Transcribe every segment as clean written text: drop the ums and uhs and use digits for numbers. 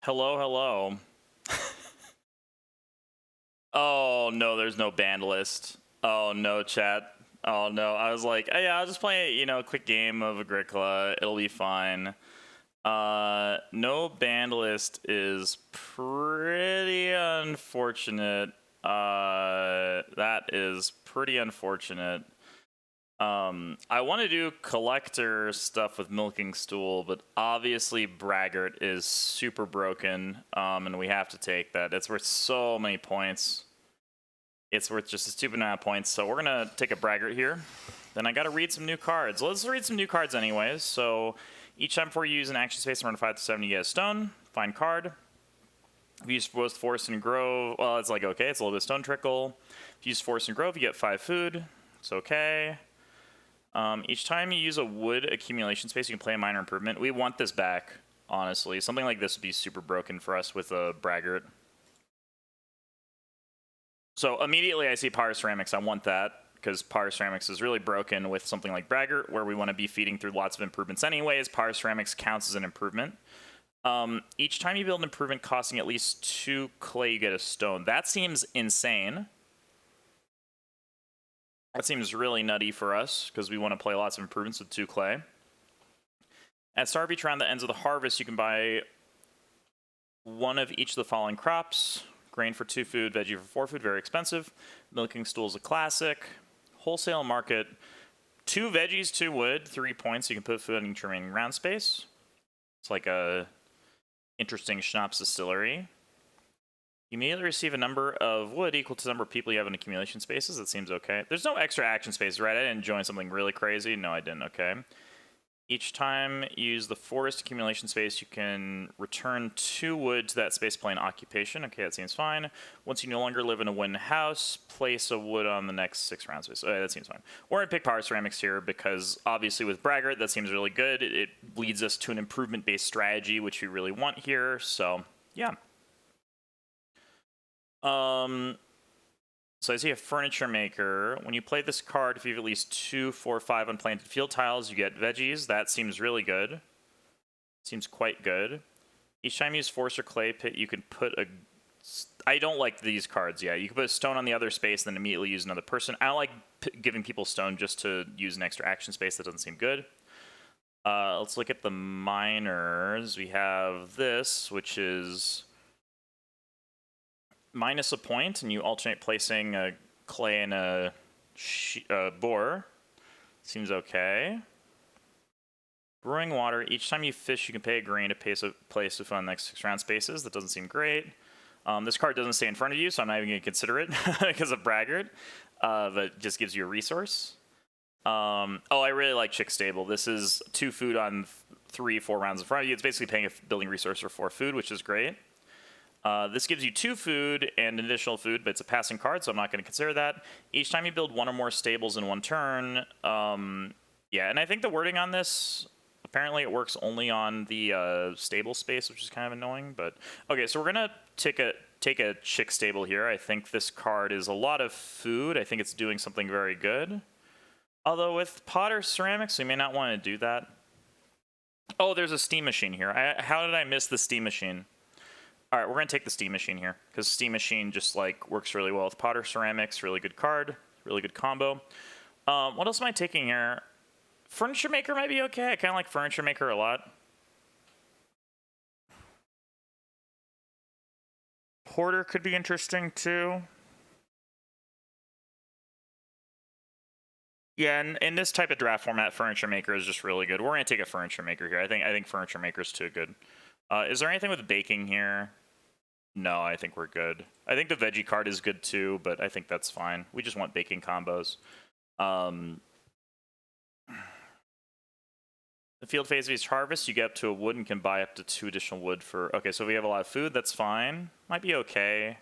Hello, hello. Oh no, there's no band list. Oh no, chat. Oh no, I was like, hey, yeah, I'll just play, a quick game of Agricola. It'll be fine. No band list is pretty unfortunate. That is pretty unfortunate. I want to do collector stuff with Milking Stool, but obviously Braggart is super broken, and we have to take that. It's worth so many points. It's worth just a stupid amount of points, so we're gonna take a Braggart here. Then I gotta read some new cards. Let's read some new cards anyways. So each time before you use an action space from 5 to 7, you get a stone. Find card. If you use both Forest and Grove, well, it's like, okay, it's a little bit of Stone Trickle. If you use Forest and Grove, you get 5 food. It's okay. Each time you use a wood accumulation space, you can play a minor improvement. We want this back, honestly. Something like this would be super broken for us with a Braggart. So immediately I see Power Ceramics. I want that, because Power Ceramics is really broken with something like Braggart, where we want to be feeding through lots of improvements anyways. Power Ceramics counts as an improvement. Each time you build an improvement costing at least 2 clay, you get a stone. That seems insane. That seems really nutty for us, because we want to play lots of improvements with 2 clay. At start of each round that ends with a harvest, you can buy 1 of each of the following crops. Grain for 2 food, veggie for 4 food, very expensive. Milking Stool is a classic. Wholesale market, 2 veggies, 2 wood, 3 points. You can put food in each remaining round space. It's like a interesting schnapps distillery. You immediately receive a number of wood equal to the number of people you have in accumulation spaces. That seems okay. There's no extra action spaces, right? I didn't join something really crazy. No, I didn't. Okay. Each time you use the forest accumulation space, you can return 2 wood to that space, play an occupation. Okay, that seems fine. Once you no longer live in a wooden house, place a wood on the next 6 round space. Okay, that seems fine. We're going to pick Power Ceramics here because obviously with Braggart, that seems really good. It leads us to an improvement-based strategy, which we really want here. So, yeah. So I see a furniture maker. When you play this card, if you have at least 2, 4, 5 unplanted field tiles, you get veggies. That seems really good. Seems quite good. Each time you use force or clay pit, you can put a... I don't like these cards, yeah. You can put a stone on the other space and then immediately use another person. I don't like giving people stone just to use an extra action space. That doesn't seem good. Let's look at the minors. We have this, which is... minus a point, and you alternate placing a clay and a boar. Seems okay. Brewing water. Each time you fish, you can pay a grain to place a food on the next 6 round spaces. That doesn't seem great. This card doesn't stay in front of you, so I'm not even going to consider it because of Braggart. But it just gives you a resource. Oh, I really like Chick Stable. This is 2 food on 3, 4 rounds in front of you. It's basically paying a building resource for 4 food, which is great. This gives you 2 food and an additional food, but it's a passing card, so I'm not going to consider that. Each time you build 1 or more stables in 1 turn, yeah, and I think the wording on this, apparently it works only on the stable space, which is kind of annoying, but... Okay, so we're going to take a chick stable here. I think this card is a lot of food. I think it's doing something very good. Although with Potter Ceramics, we may not want to do that. Oh, there's a steam machine here. How did I miss the steam machine? All right, we're going to take the Steam Machine here, because Steam Machine just, like, works really well with Potter Ceramics. Really good card. Really good combo. What else am I taking here? Furniture Maker might be okay. I kind of like Furniture Maker a lot. Porter could be interesting, too. Yeah, and in this type of draft format, Furniture Maker is just really good. We're going to take a Furniture Maker here. I think Furniture Maker is too good. Is there anything with baking here? No, I think we're good. I think the veggie card is good too, but I think that's fine. We just want baking combos. The field phase of each harvest, you get up to a wood and can buy up to 2 additional wood for... Okay, so if we have a lot of food, that's fine. Might be okay.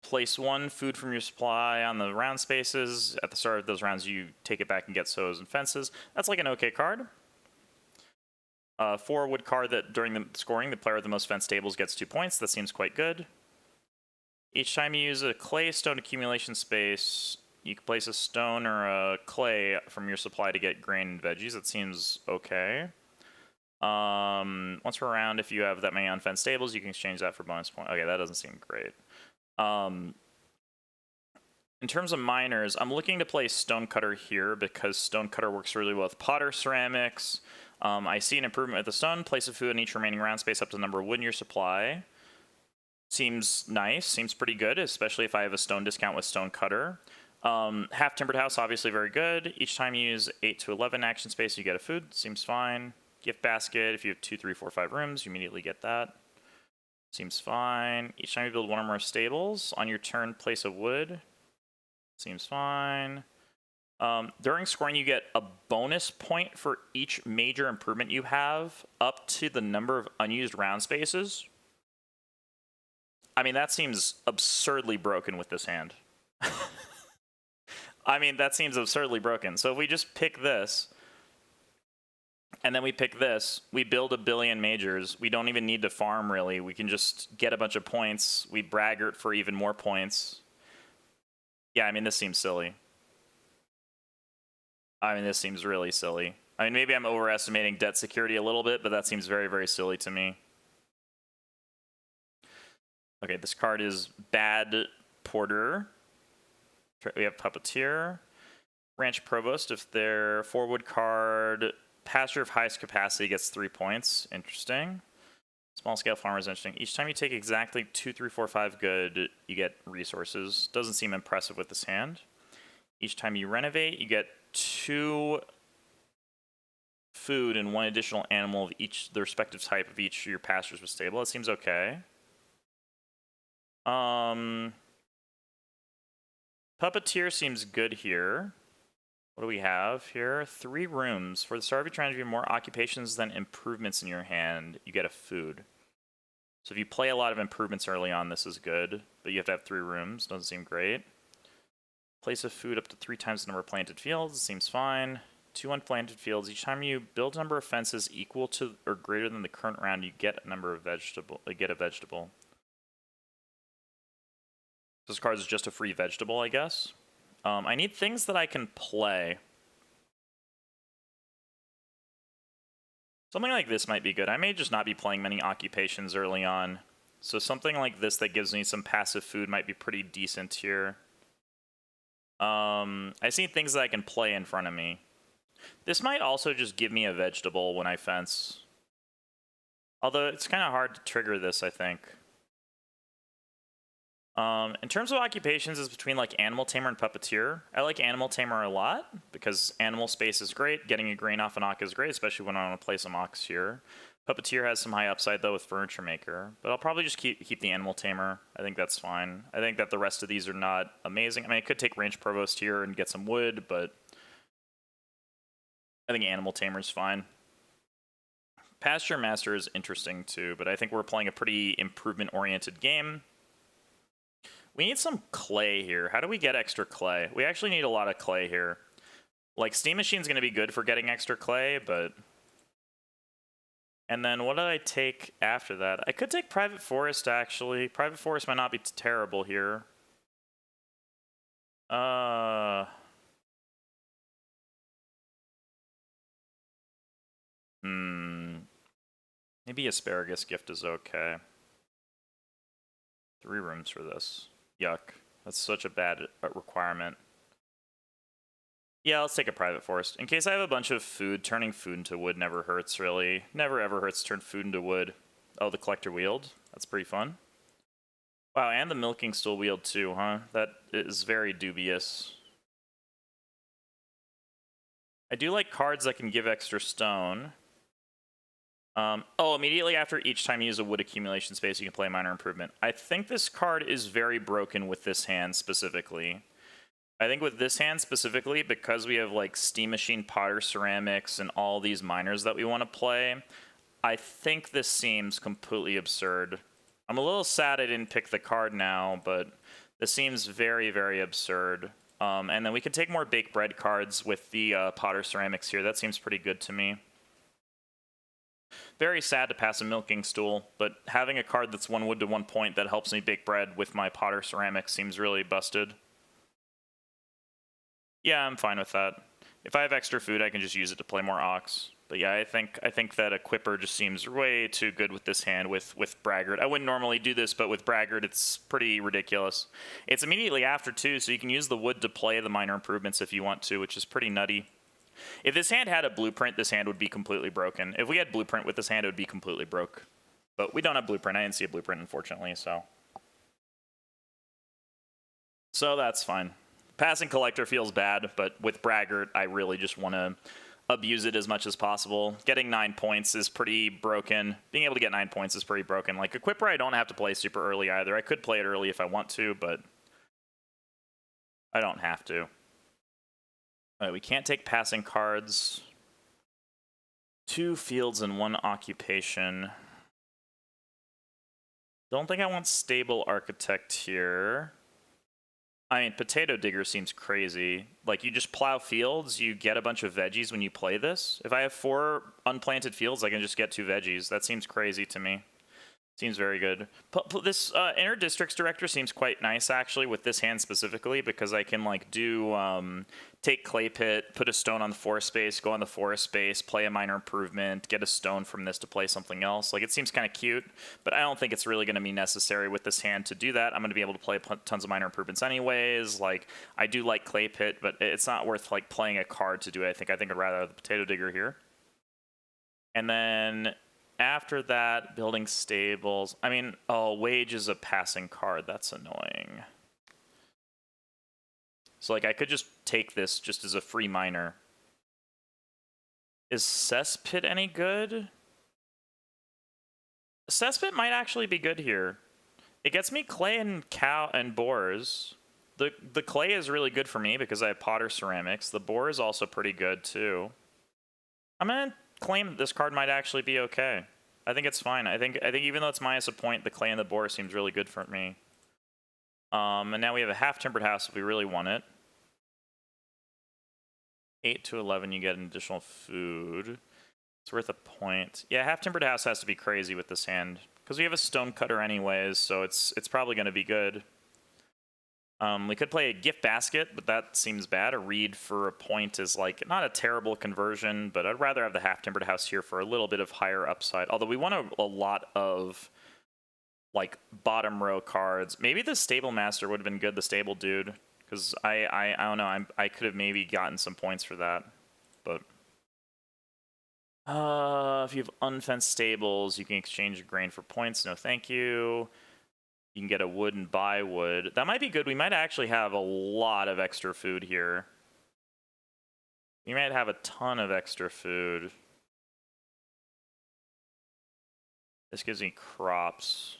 Place 1 food from your supply on the round spaces. At the start of those rounds, you take it back and get sows and fences. That's like an okay card. 4 wood card that during the scoring, the player with the most fenced stables gets 2 points. That seems quite good. Each time you use a clay stone accumulation space, you can place a stone or a clay from your supply to get grain and veggies. That seems okay. Once we're around, if you have that many unfenced stables, you can exchange that for bonus point. Okay, that doesn't seem great. In terms of miners, I'm looking to play Stonecutter here because Stonecutter works really well with Potter Ceramics. I see an improvement with the stone. Place of food in each remaining round space up to the number of wood in your supply. Seems nice. Seems pretty good, especially if I have a stone discount with Stonecutter. Half Timbered House, obviously very good. Each time you use 8 to 11 action space, you get a food. Seems fine. Gift Basket, if you have 2, 3, 4, 5 rooms, you immediately get that. Seems fine. Each time you build one or more stables, on your turn, place a wood. Seems fine. During scoring, you get a bonus point for each major improvement you have up to the number of unused round spaces. I mean, that seems absurdly broken with this hand. I mean, that seems absurdly broken. So if we just pick this, and then we pick this, we build a billion majors. We don't even need to farm, really. We can just get a bunch of points. We braggart for even more points. Yeah, I mean, this seems silly. I mean, this seems really silly. I mean, maybe I'm overestimating debt security a little bit, but that seems very, very silly to me. Okay, this card is Bad Porter. We have Puppeteer. Ranch Provost, if they're forward card, pasture of highest capacity gets 3 points. Interesting. Small scale farmer is interesting. Each time you take exactly 2, 3, 4, 5 good, you get resources. Doesn't seem impressive with this hand. Each time you renovate, you get 2 food and 1 additional animal of each, the respective type of each of your pastures with stable. That seems okay. Puppeteer seems good here. What do we have here? 3 rooms. For the start of your turn, if you have more occupations than improvements in your hand, you get a food. So if you play a lot of improvements early on, this is good. But you have to have 3 rooms. Doesn't seem great. Place of food up to 3 times the number of planted fields. Seems fine. 2 unplanted fields. Each time you build a number of fences equal to or greater than the current round, you get a number of vegetable. This card is just a free vegetable, I guess. I need things that I can play. Something like this might be good. I may just not be playing many occupations early on. So something like this that gives me some passive food might be pretty decent here. I see things that I can play in front of me. This might also just give me a vegetable when I fence. Although it's kind of hard to trigger this, I think. In terms of occupations, it's between like Animal Tamer and Puppeteer. I like Animal Tamer a lot because animal space is great. Getting a grain off an ox is great, especially when I want to play some ox here. Puppeteer has some high upside though with Furniture Maker, but I'll probably just keep the Animal Tamer. I think that's fine. I think that the rest of these are not amazing. I mean, I could take Ranch Provost here and get some wood, but I think Animal Tamer is fine. Pasture Master is interesting too, but I think we're playing a pretty improvement-oriented game. We need some clay here. How do we get extra clay? We actually need a lot of clay here. Like, Steam Machine's going to be good for getting extra clay, but... And then what did I take after that? I could take Private Forest, actually. Private Forest might not be terrible here. Maybe Asparagus Gift is okay. 3 rooms for this. Yuck. That's such a bad requirement. Yeah, let's take a Private Forest. In case I have a bunch of food, turning food into wood never hurts, really. Never ever hurts to turn food into wood. Oh, the Collector Wield. That's pretty fun. Wow, and the Milking Stool Wield too, huh? That is very dubious. I do like cards that can give extra stone. Oh, immediately after each time you use a wood accumulation space, you can play Minor Improvement. I think this card is very broken with this hand specifically. I think with this hand specifically, because we have like Steam Machine, Potter Ceramics, and all these miners that we want to play, I think this seems completely absurd. I'm a little sad I didn't pick the card now, but this seems very, very absurd. And then we could take more Baked Bread cards with the Potter Ceramics here. That seems pretty good to me. Very sad to pass a Milking Stool, but having a card that's 1 wood to 1 point that helps me bake bread with my Potter Ceramics seems really busted. Yeah, I'm fine with that. If I have extra food, I can just use it to play more Ox. But yeah, I think that Equipper just seems way too good with this hand with Braggart. I wouldn't normally do this, but with Braggart, it's pretty ridiculous. It's immediately after too, so you can use the wood to play the minor improvements if you want to, which is pretty nutty. If this hand had a blueprint, this hand would be completely broken. If we had blueprint with this hand, it would be completely broke. But we don't have blueprint. I didn't see a blueprint, unfortunately, so that's fine. Passing Collector feels bad, but with Braggart, I really just want to abuse it as much as possible. Getting 9 points is pretty broken. Being able to get 9 points is pretty broken. Like Equipper, I don't have to play super early either. I could play it early if I want to, but I don't have to. All right, we can't take passing cards. 2 fields and 1 occupation. Don't think I want Stable Architect here. I mean, Potato Digger seems crazy. Like, you just plow fields, you get a bunch of veggies when you play this. If I have 4 unplanted fields, I can just get 2 veggies. That seems crazy to me. Seems very good. This Inner Districts Director seems quite nice, actually, with this hand specifically, because I can, like, do take Clay Pit, put a stone on the forest space, go on the forest space, play a minor improvement, get a stone from this to play something else. Like, it seems kind of cute, but I don't think it's really going to be necessary with this hand to do that. I'm going to be able to play tons of minor improvements anyways. Like, I do like Clay Pit, but it's not worth, like, playing a card to do it. I think I'd rather have the Potato Digger here. And then after that, building stables. I mean, oh, wage is a passing card. That's annoying. So, like, I could just take this just as a free miner. Is Cesspit any good? Cesspit might actually be good here. It gets me clay and cow and boars. The clay is really good for me because I have Potter Ceramics. The boar is also pretty good, too. I'm going to claim that this card might actually be okay. I think it's fine. I think even though it's minus a point, the clay and the boar seems really good for me. And now we have a half-timbered house if we really want it. 8 to 11, you get an additional food. It's worth a point. Yeah, half-timbered house has to be crazy with this hand. Because we have a stone cutter anyways, so it's probably going to be good. We could play a gift basket, but that seems bad. A reed for a point is, like, not a terrible conversion, but I'd rather have the half-timbered house here for a little bit of higher upside. Although we want a lot of, like, bottom row cards. Maybe the Stable Master would have been good, the Stable Dude. Because I don't know, I could have maybe gotten some points for that. But if you have unfenced stables, you can exchange grain for points. No, thank you. You can get a wood and buy wood. That might be good. We might actually have a lot of extra food here. We might have a ton of extra food. This gives me crops.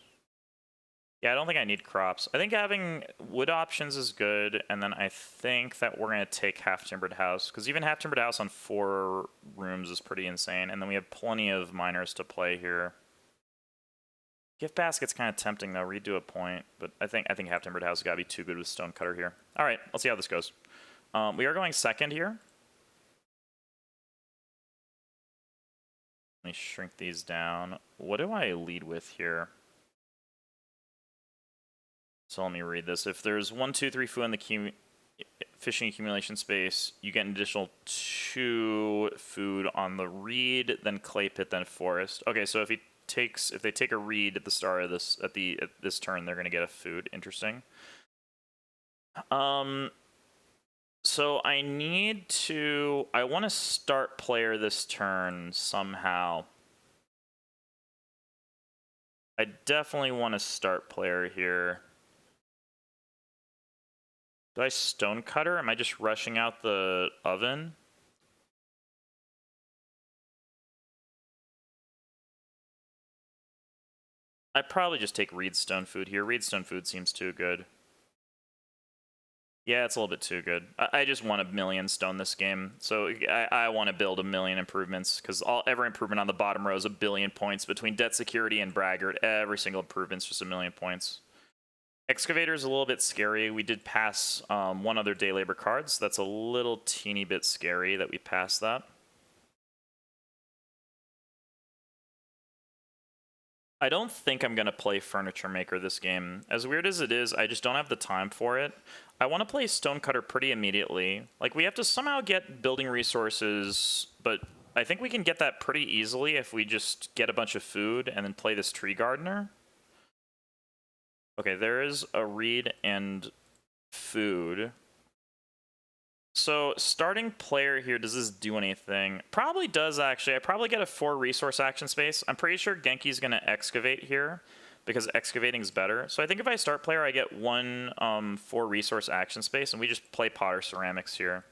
Yeah, I don't think I need crops. I think having wood options is good, and then I think that we're going to take half-timbered house, because even half-timbered house on 4 rooms is pretty insane, and then we have plenty of miners to play here. Gift basket's kind of tempting, though. Redo a point, but I think half-timbered house has got to be too good with stone cutter here. All right, let's see how this goes. We are going second here. Let me shrink these down. What do I lead with here? So let me read this. If there's 1, 2, 3 food in the fishing accumulation space, you get an additional 2 food on the reed, then clay pit, then forest. Okay, so if they take a reed at the start of this at this turn, they're gonna get a food. Interesting. So I want to start player this turn somehow. I definitely want to start player here. Do I stone cutter? Am I just rushing out the oven? I'd probably just take reedstone food here. Reedstone food seems too good. Yeah, it's a little bit too good. I just want 1,000,000 stone this game. So I want to build 1,000,000 improvements, because every improvement on the bottom row is 1,000,000,000 points. Between Debt Security and Braggart, every single improvement's just 1,000,000 points. Excavator is a little bit scary. We did pass 1 other day labor card, so that's a little teeny bit scary that we passed that. I don't think I'm going to play Furniture Maker this game. As weird as it is, I just don't have the time for it. I want to play Stonecutter pretty immediately. Like, we have to somehow get building resources, but I think we can get that pretty easily if we just get a bunch of food and then play this tree gardener. Okay, there is a reed and food. So starting player here, does this do anything? Probably does, actually. I probably get a 4 resource action space. I'm pretty sure Genki's going to excavate here because excavating's better. So I think if I start player, I get 1 4 resource action space, and we just play Potter Ceramics here.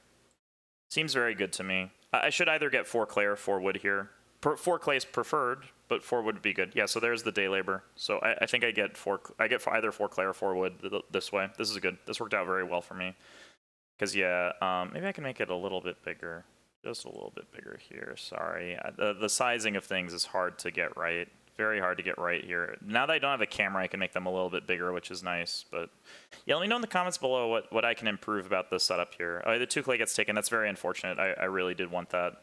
Seems very good to me. I should either get 4 clay or 4 wood here. 4 clay is preferred, but 4 wood would be good. Yeah, so there's the day labor. So I think I get either 4 clay or 4 wood this way. This is good. This worked out very well for me. Because, yeah, maybe I can make it a little bit bigger. Just a little bit bigger here. Sorry. The sizing of things is hard to get right. Very hard to get right here. Now that I don't have a camera, I can make them a little bit bigger, which is nice. But, yeah, let me know in the comments below what I can improve about this setup here. The 2 clay gets taken. That's very unfortunate. I really did want that.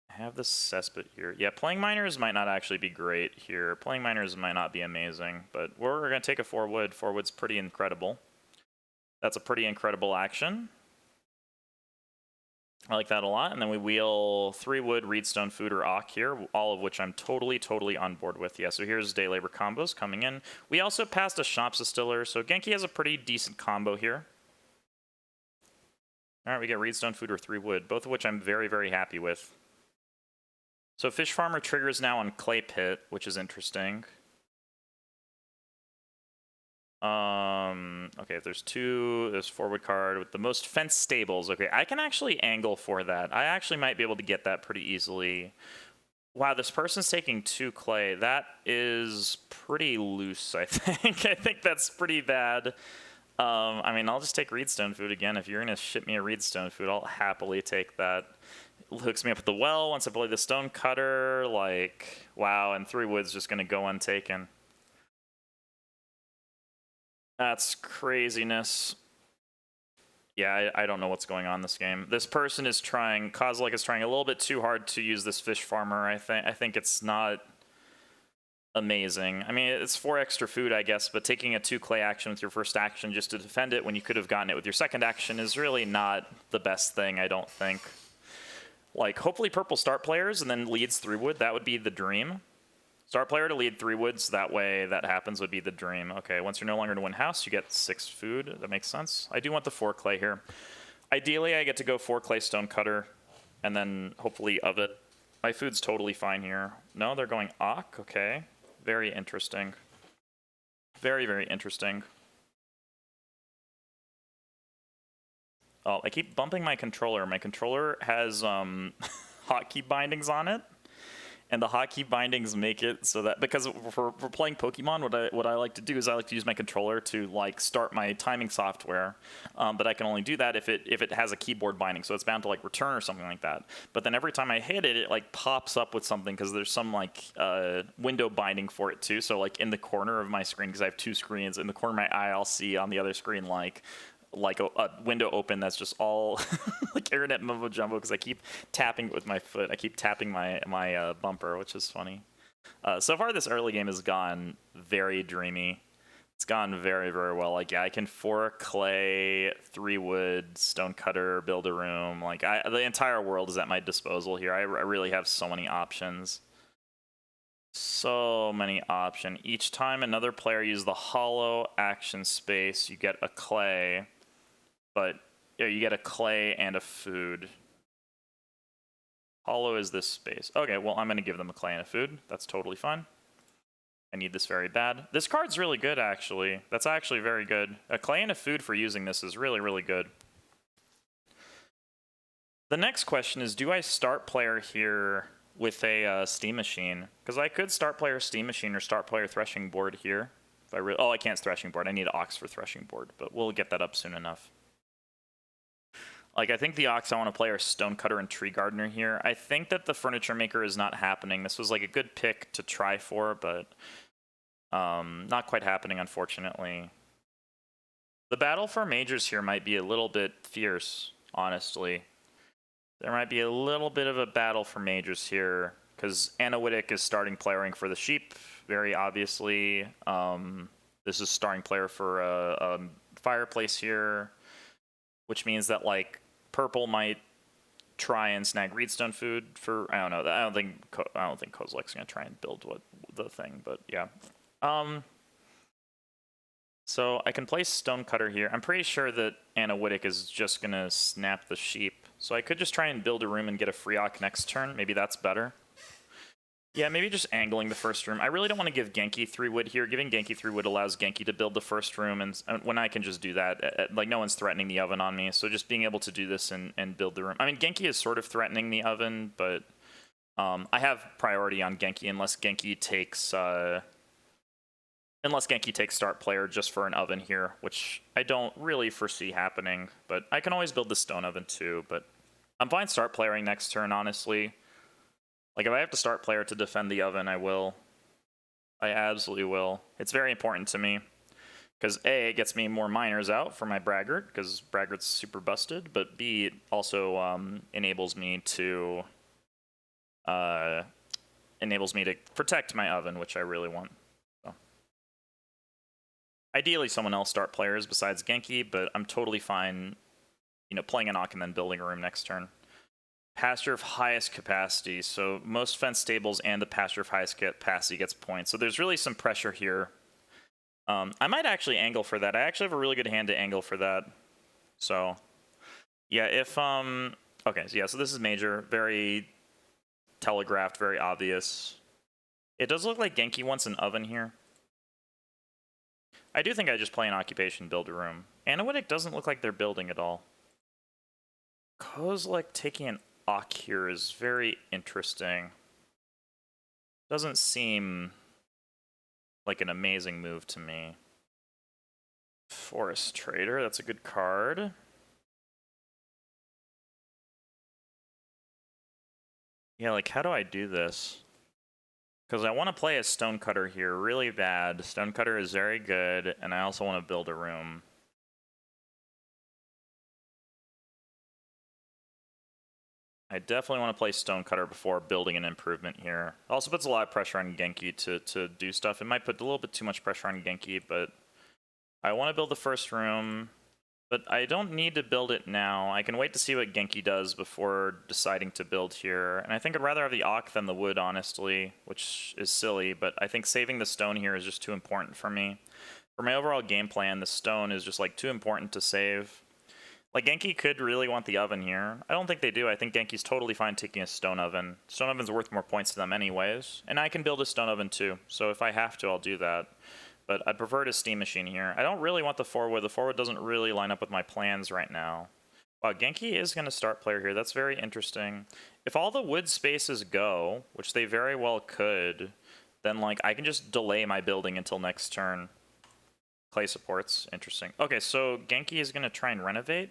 I have the cesspit here. Yeah, playing miners might not actually be great here. Playing miners might not be amazing. But we're going to take a 4 wood. 4 wood's pretty incredible. That's a pretty incredible action. I like that a lot. And then we wheel 3 wood, reedstone, food, or ock here, all of which I'm totally on board with. Yeah, so here's day labor combos coming in. We also passed a shop distiller, so Genki has a pretty decent combo here. All right, we get reedstone, food, or 3 wood, both of which I'm very happy with. So fish farmer triggers now on clay pit, which is interesting. Okay, if there's forward card with the most fence stables. Okay, I can actually angle for that. I actually might be able to get that pretty easily. Wow, this person's taking 2 clay. That is pretty loose, I think. I think that's pretty bad. I mean, I'll just take reedstone food again. If you're gonna ship me a reedstone food, I'll happily take that. It hooks me up with the well once I play the stone cutter. Like, wow, and 3 wood's just gonna go untaken. That's craziness. Yeah, I don't know what's going on in this game. This person is trying, Kozilek is trying a little bit too hard to use this fish farmer. I think it's not amazing. I mean, it's 4 extra food, I guess, but taking a 2 clay action with your first action just to defend it when you could have gotten it with your second action is really not the best thing, I don't think. Like, hopefully purple start players and then leads 3 wood. That would be the dream. Start player to lead 3 woods, that way that happens would be the dream. Okay, once you're no longer to win house, you get 6 food. That makes sense. I do want the 4 clay here. Ideally, I get to go 4 clay stone cutter, and then hopefully of it. My food's totally fine here. No, they're going ock, okay. Very interesting. Very interesting. Oh, I keep bumping my controller. My controller has hotkey bindings on it. And the hotkey bindings make it so that, because for playing Pokemon, what I like to do is I like to use my controller to like start my timing software, but I can only do that if it has a keyboard binding, so it's bound to like return or something like that. But then every time I hit it, it like pops up with something because there's some like window binding for it too. So like in the corner of my screen, because I have 2 screens, in the corner of my eye, I'll see on the other screen like a window open that's just all like internet mumbo jumbo because I keep tapping it with my foot. I keep tapping my bumper, which is funny. So far, this early game has gone very dreamy. It's gone very well. Like, yeah, I can 4 clay, 3 wood, stone cutter, build a room. Like, the entire world is at my disposal here. I really have so many options. So many options. Each time another player uses the hollow action space, you get a clay. But yeah, you get a clay and a food. Hollow is this space. Okay, well, I'm going to give them a clay and a food. That's totally fine. I need this very bad. This card's really good, actually. That's actually very good. A clay and a food for using this is really good. The next question is, do I start player here with a steam machine? Because I could start player steam machine or start player threshing board here. If I can't threshing board. I need ox for threshing board, but we'll get that up soon enough. Like, I think the ox I want to play are Stonecutter and Tree Gardener here. I think that the Furniture Maker is not happening. This was like a good pick to try for, but not quite happening, unfortunately. The battle for majors here might be a little bit fierce, honestly. There might be a little bit of a battle for majors here, because Anawittic is starting playering for the sheep, very obviously. This is starting player for a fireplace here, which means that, like, purple might try and snag Reedstone food for, I don't know. I don't think Kozilek's gonna try and build what the thing, but yeah. So I can place Stonecutter here. I'm pretty sure that Anawittic is just gonna snap the sheep. So I could just try and build a room and get a Freeok next turn. Maybe that's better. Yeah, maybe just angling the first room. I really don't want to give Genki 3 wood here. Giving Genki 3 wood allows Genki to build the first room, and when I can just do that, like no one's threatening the oven on me, so just being able to do this and build the room. I mean, Genki is sort of threatening the oven, but I have priority on Genki unless Genki takes start player just for an oven here, which I don't really foresee happening. But I can always build the stone oven too. But I'm fine start playering next turn, honestly. Like, if I have to start player to defend the oven, I will. I absolutely will. It's very important to me. Because A, it gets me more miners out for my Braggart, because Braggart's super busted. But B, it also enables me to protect my oven, which I really want. So. Ideally, someone else start players besides Genki, but I'm totally fine, playing an Ock and then building a room next turn. Pasture of highest capacity. So most fence stables and the pasture of highest capacity gets points. So there's really some pressure here. I might actually angle for that. I actually have a really good hand to angle for that. So yeah, if okay, so yeah, so this is major, very telegraphed, very obvious. It does look like Genki wants an oven here. I do think I just play an occupation, build a room. Anawittic doesn't look like they're building at all. Kozilek taking an Ock here is very interesting. Doesn't seem like an amazing move to me. Forest Trader, that's a good card. Yeah, like, how do I do this? Because I want to play a Stonecutter here really bad. Stonecutter is very good, and I also want to build a room. I definitely want to play Stonecutter before building an improvement here. Also puts a lot of pressure on Genki to do stuff. It might put a little bit too much pressure on Genki, but I want to build the first room. But I don't need to build it now. I can wait to see what Genki does before deciding to build here. And I think I'd rather have the Ock than the wood, honestly, which is silly. But I think saving the stone here is just too important for me. For my overall game plan, the stone is just like too important to save. Like, Genki could really want the oven here. I don't think they do. I think Genki's totally fine taking a stone oven. Stone oven's worth more points to them anyways. And I can build a stone oven too. So if I have to, I'll do that. But I'd prefer to steam machine here. I don't really want the 4-wood. The 4-wood doesn't really line up with my plans right now. Wow, Genki is going to start player here. That's very interesting. If all the wood spaces go, which they very well could, then like I can just delay my building until next turn. Clay supports. Interesting. Okay, so Genki is going to try and renovate.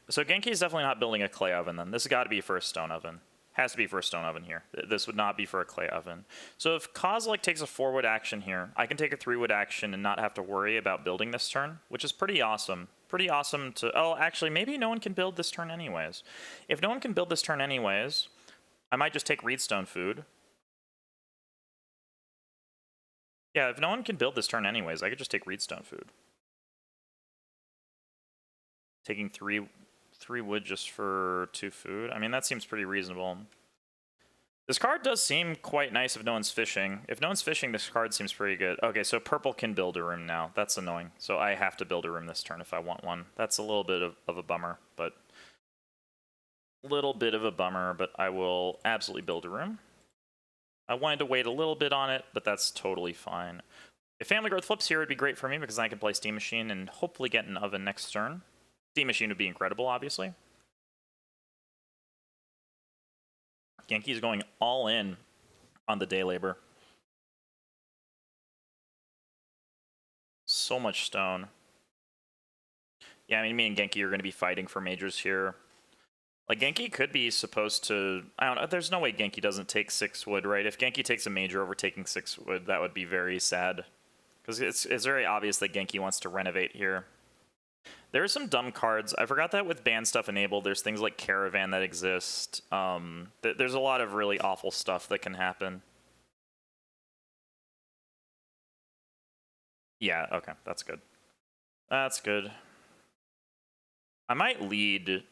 So Genki is definitely not building a clay oven then. This has got to be for a stone oven. Has to be for a stone oven here. This would not be for a clay oven. So if Kozilek takes a 4-wood action here, I can take a 3-wood action and not have to worry about building this turn, which is pretty awesome. Pretty awesome to... Oh, actually, maybe no one can build this turn anyways. If no one can build this turn anyways, I might just take Reedstone food. Yeah, if no one can build this turn anyways, I could just take Reedstone food. Taking 3 wood just for 2 food. I mean, that seems pretty reasonable. This card does seem quite nice if no one's fishing. If no one's fishing, this card seems pretty good. Okay, so purple can build a room now. That's annoying. So I have to build a room this turn if I want one. That's a little bit of a bummer, but... I will absolutely build a room. I wanted to wait a little bit on it, but that's totally fine. If Family Growth flips here, it'd be great for me because then I can play Steam Machine and hopefully get an oven next turn. Steam Machine would be incredible, obviously. Genki's going all in on the day labor. So much stone. Yeah, I mean, me and Genki are going to be fighting for majors here. Like, Genki could be supposed to... I don't know. There's no way Genki doesn't take 6 wood, right? If Genki takes a major over taking 6 wood, that would be very sad. Because it's very obvious that Genki wants to renovate here. There are some dumb cards. I forgot that with ban stuff enabled, there's things like Caravan that exist. There's a lot of really awful stuff that can happen. Yeah, okay, that's good. That's good. I might lead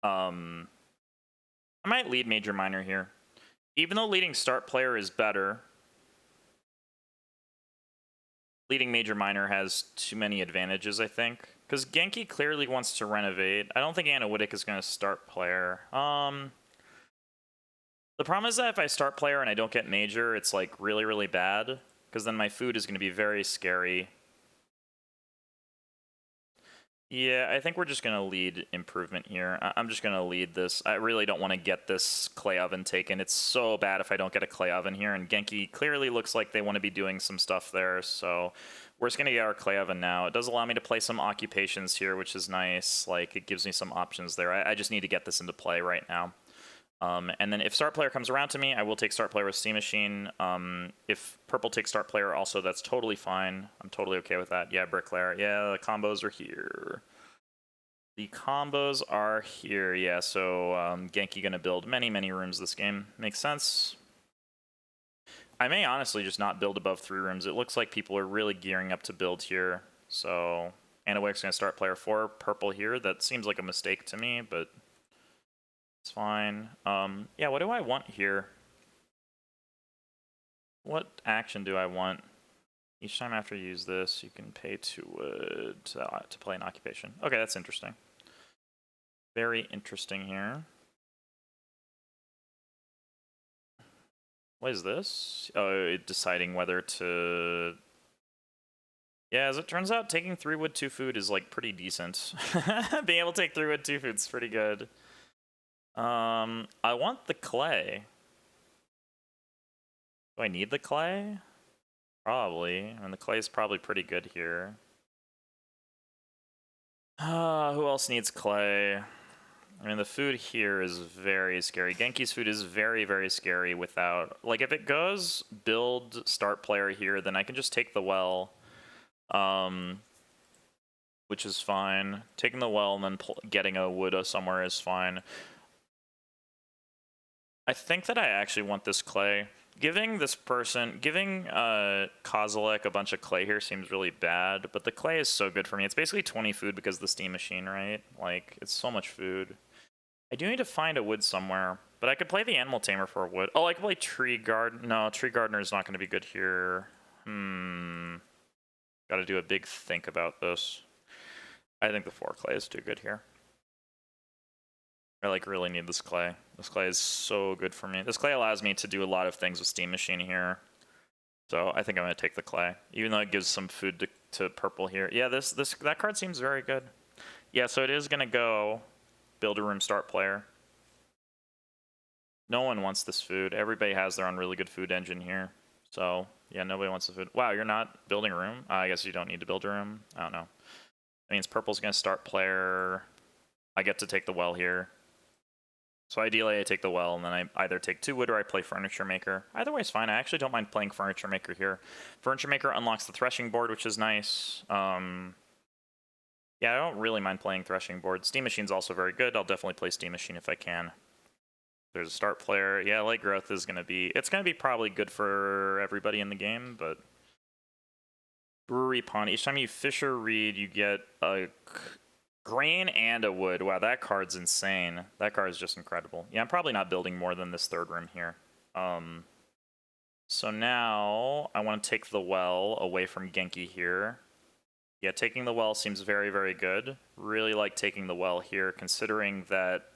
I might lead Major Minor here. Even though leading start player is better, leading Major Minor has too many advantages, I think. Because Genki clearly wants to renovate. I don't think Anawitic is going to start player. The problem is that if I start player and I don't get Major, it's like really, really bad. Because then my food is going to be very scary. Yeah, I think we're just going to lead improvement here. I'm just going to lead this. I really don't want to get this clay oven taken. It's so bad if I don't get a clay oven here, and Genki clearly looks like they want to be doing some stuff there, so we're just going to get our clay oven now. It does allow me to play some occupations here, which is nice. Like, it gives me some options there. I just need to get this into play right now. And then if start player comes around to me, I will take start player with Steam Machine. If purple takes start player also, that's totally fine. I'm totally okay with that. Yeah, Bricklayer. Yeah, the combos are here. The combos are here. Yeah, so Genki gonna build many, many rooms this game. Makes sense. I may honestly just not build above 3 rooms. It looks like people are really gearing up to build here. So Anawic's gonna start player 4. Purple here. That seems like a mistake to me, but it's fine. Yeah, what do I want here? What action do I want? Each time after you use this, you can pay 2 wood to play an occupation. Okay, that's interesting. Very interesting here. What is this? Oh, deciding whether to... Yeah, as it turns out, taking 3 wood, 2 food is like pretty decent. Being able to take 3 wood, 2 food is pretty good. I want the clay. Do I need the clay? Probably. I mean, the clay is probably pretty good here. Who else needs clay? I mean, the food here is very scary. Genki's food is very, very scary without... Like, if it goes build start player here, then I can just take the well. Which is fine. Taking the well and then getting a wood somewhere is fine. I think that I actually want this clay. Giving this person, giving Kozilek a bunch of clay here seems really bad, but the clay is so good for me. It's basically 20 food because of the steam machine, right? Like, it's so much food. I do need to find a wood somewhere, but I could play the animal tamer for a wood. Oh, I could play tree garden. No, tree gardener is not going to be good here. Got to do a big think about this. I think the 4 clay is too good here. I like really need this clay. This clay is so good for me. This clay allows me to do a lot of things with steam machine here. So I think I'm gonna take the clay, even though it gives some food to purple here. Yeah, that card seems very good. Yeah, so it is gonna go build a room start player. No one wants this food. Everybody has their own really good food engine here. So yeah, nobody wants the food. Wow, you're not building a room? I guess you don't need to build a room. I don't know. That means purple's gonna start player. I get to take the well here. So ideally I take the well, and then I either take 2 wood or I play Furniture Maker. Either way is fine. I actually don't mind playing Furniture Maker here. Furniture Maker unlocks the Threshing Board, which is nice. Yeah, I don't really mind playing Threshing Board. Steam Machine's also very good. I'll definitely play Steam Machine if I can. There's a start player. Yeah, Light Growth is going to be... It's going to be probably good for everybody in the game, but... Brewery Pond. Each time you fish or read, you get a... grain and a wood. Wow, that card's insane. That card is just incredible. Yeah, I'm probably not building more than this 3rd room here. So now I want to take the well away from Genki here. Yeah, taking the well seems very, very good. Really like taking the well here, considering that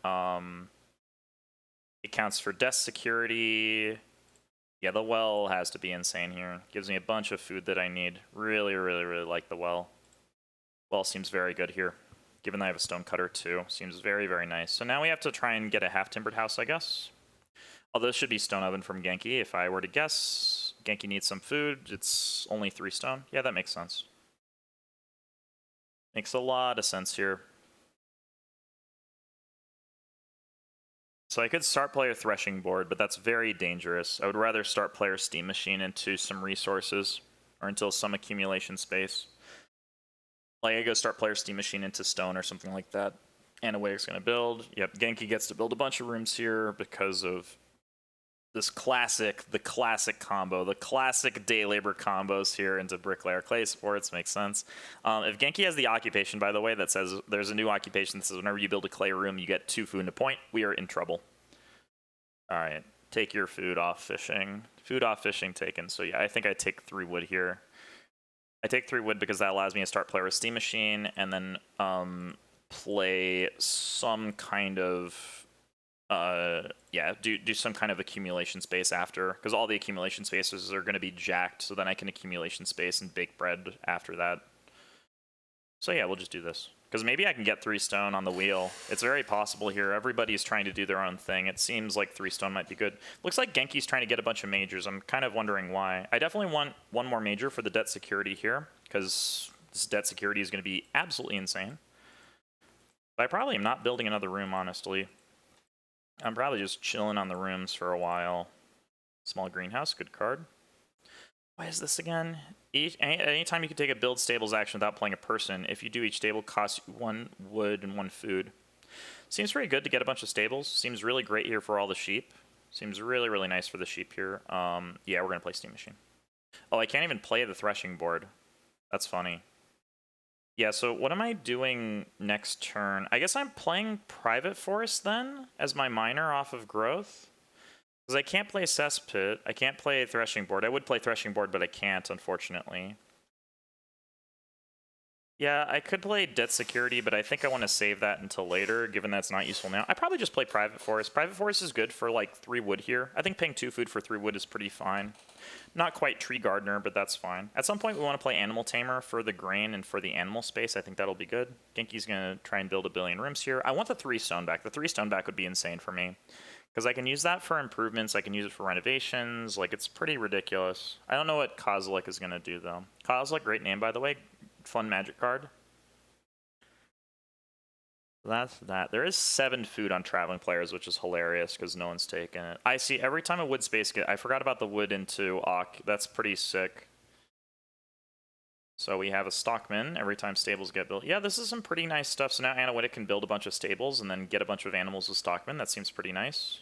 it counts for desk security. Yeah, the well has to be insane here. Gives me a bunch of food that I need. Really, really, really like the well. Well seems very good here. Given that I have a stone cutter too. Seems very, very nice. So now we have to try and get a half-timbered house, I guess. Although this should be stone oven from Genki. If I were to guess, Genki needs some food. It's only 3 stone. Yeah, that makes sense. Makes a lot of sense here. So I could start player Threshing Board, but that's very dangerous. I would rather start player Steam Machine into some resources, or until some accumulation space. Like I go start player Steam Machine into stone or something like that. Anawake's gonna build. Yep, Genki gets to build a bunch of rooms here because of the classic combo, the classic day labor combos here into bricklayer clay sports makes sense. If Genki has the occupation, by the way, that says there's a new occupation that says whenever you build a clay room, you get 2 food and a point, we are in trouble. All right, take your food off fishing. Food off fishing taken. So yeah, I think I take 3 wood here. I take 3 wood because that allows me to start player with Steam Machine and then play some kind of do some kind of accumulation space after, because all the accumulation spaces are going to be jacked, so then I can accumulation space and bake bread after that. So yeah, we'll just do this, because maybe I can get 3 stone on the wheel. It's very possible here. Everybody's trying to do their own thing. It seems like 3 stone might be good. Looks like Genki's trying to get a bunch of majors. I'm kind of wondering why. I definitely want 1 more major for the debt security here, because this debt security is going to be absolutely insane. But I probably am not building another room, honestly. I'm probably just chilling on the rooms for a while. Small greenhouse, good card. Why is this again? Anytime you can take a build stables action without playing a person, if you do, each stable costs you 1 wood and 1 food. Seems pretty good to get a bunch of stables. Seems really great here for all the sheep. Seems really, really nice for the sheep here. Yeah, we're going to play Steam Machine. Oh, I can't even play the threshing board. That's funny. Yeah, so what am I doing next turn? I guess I'm playing Private Forest then as my miner off of growth. Because I can't play Cesspit. I can't play Threshing Board. I would play Threshing Board, but I can't, unfortunately. Yeah, I could play Debt Security, but I think I want to save that until later, given that's not useful now. I probably just play Private Forest. Private Forest is good for like 3 wood here. I think paying 2 food for 3 wood is pretty fine. Not quite Tree Gardener, but that's fine. At some point, we want to play Animal Tamer for the grain and for the animal space. I think that'll be good. Genki's going to try and build a billion rooms here. I want the 3 stone back. The 3 stone back would be insane for me, because I can use that for improvements. I can use it for renovations. Like, it's pretty ridiculous. I don't know what Kozilek is going to do, though. Kozilek, great name, by the way. Fun magic card. That's that. There is 7 food on traveling players, which is hilarious because no one's taken it. I see every time a wood space get. I forgot about the wood into Ock. That's pretty sick. So we have a stockman every time stables get built. Yeah, this is some pretty nice stuff. So now Anawitic can build a bunch of stables and then get a bunch of animals with stockman. That seems pretty nice.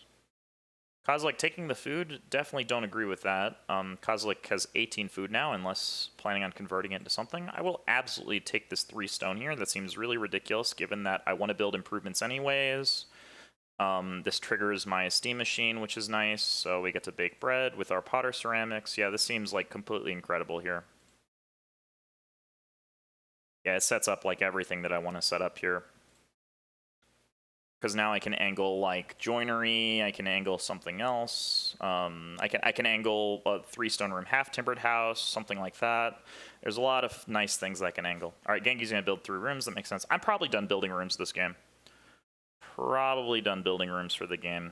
Kozilek taking the food, definitely don't agree with that. Kozilek has 18 food now, unless planning on converting it into something. I will absolutely take this 3 stone here. That seems really ridiculous, given that I want to build improvements anyways. This triggers my steam machine, which is nice, so we get to bake bread with our potter ceramics. Yeah, this seems like completely incredible here. Yeah, it sets up like everything that I want to set up here. Because now I can angle like joinery, I can angle something else. I can angle a 3 stone room, half timbered house, something like that. There's a lot of nice things I can angle. All right, Genki's gonna build 3 rooms. That makes sense. I'm probably done building rooms this game. Probably done building rooms for the game.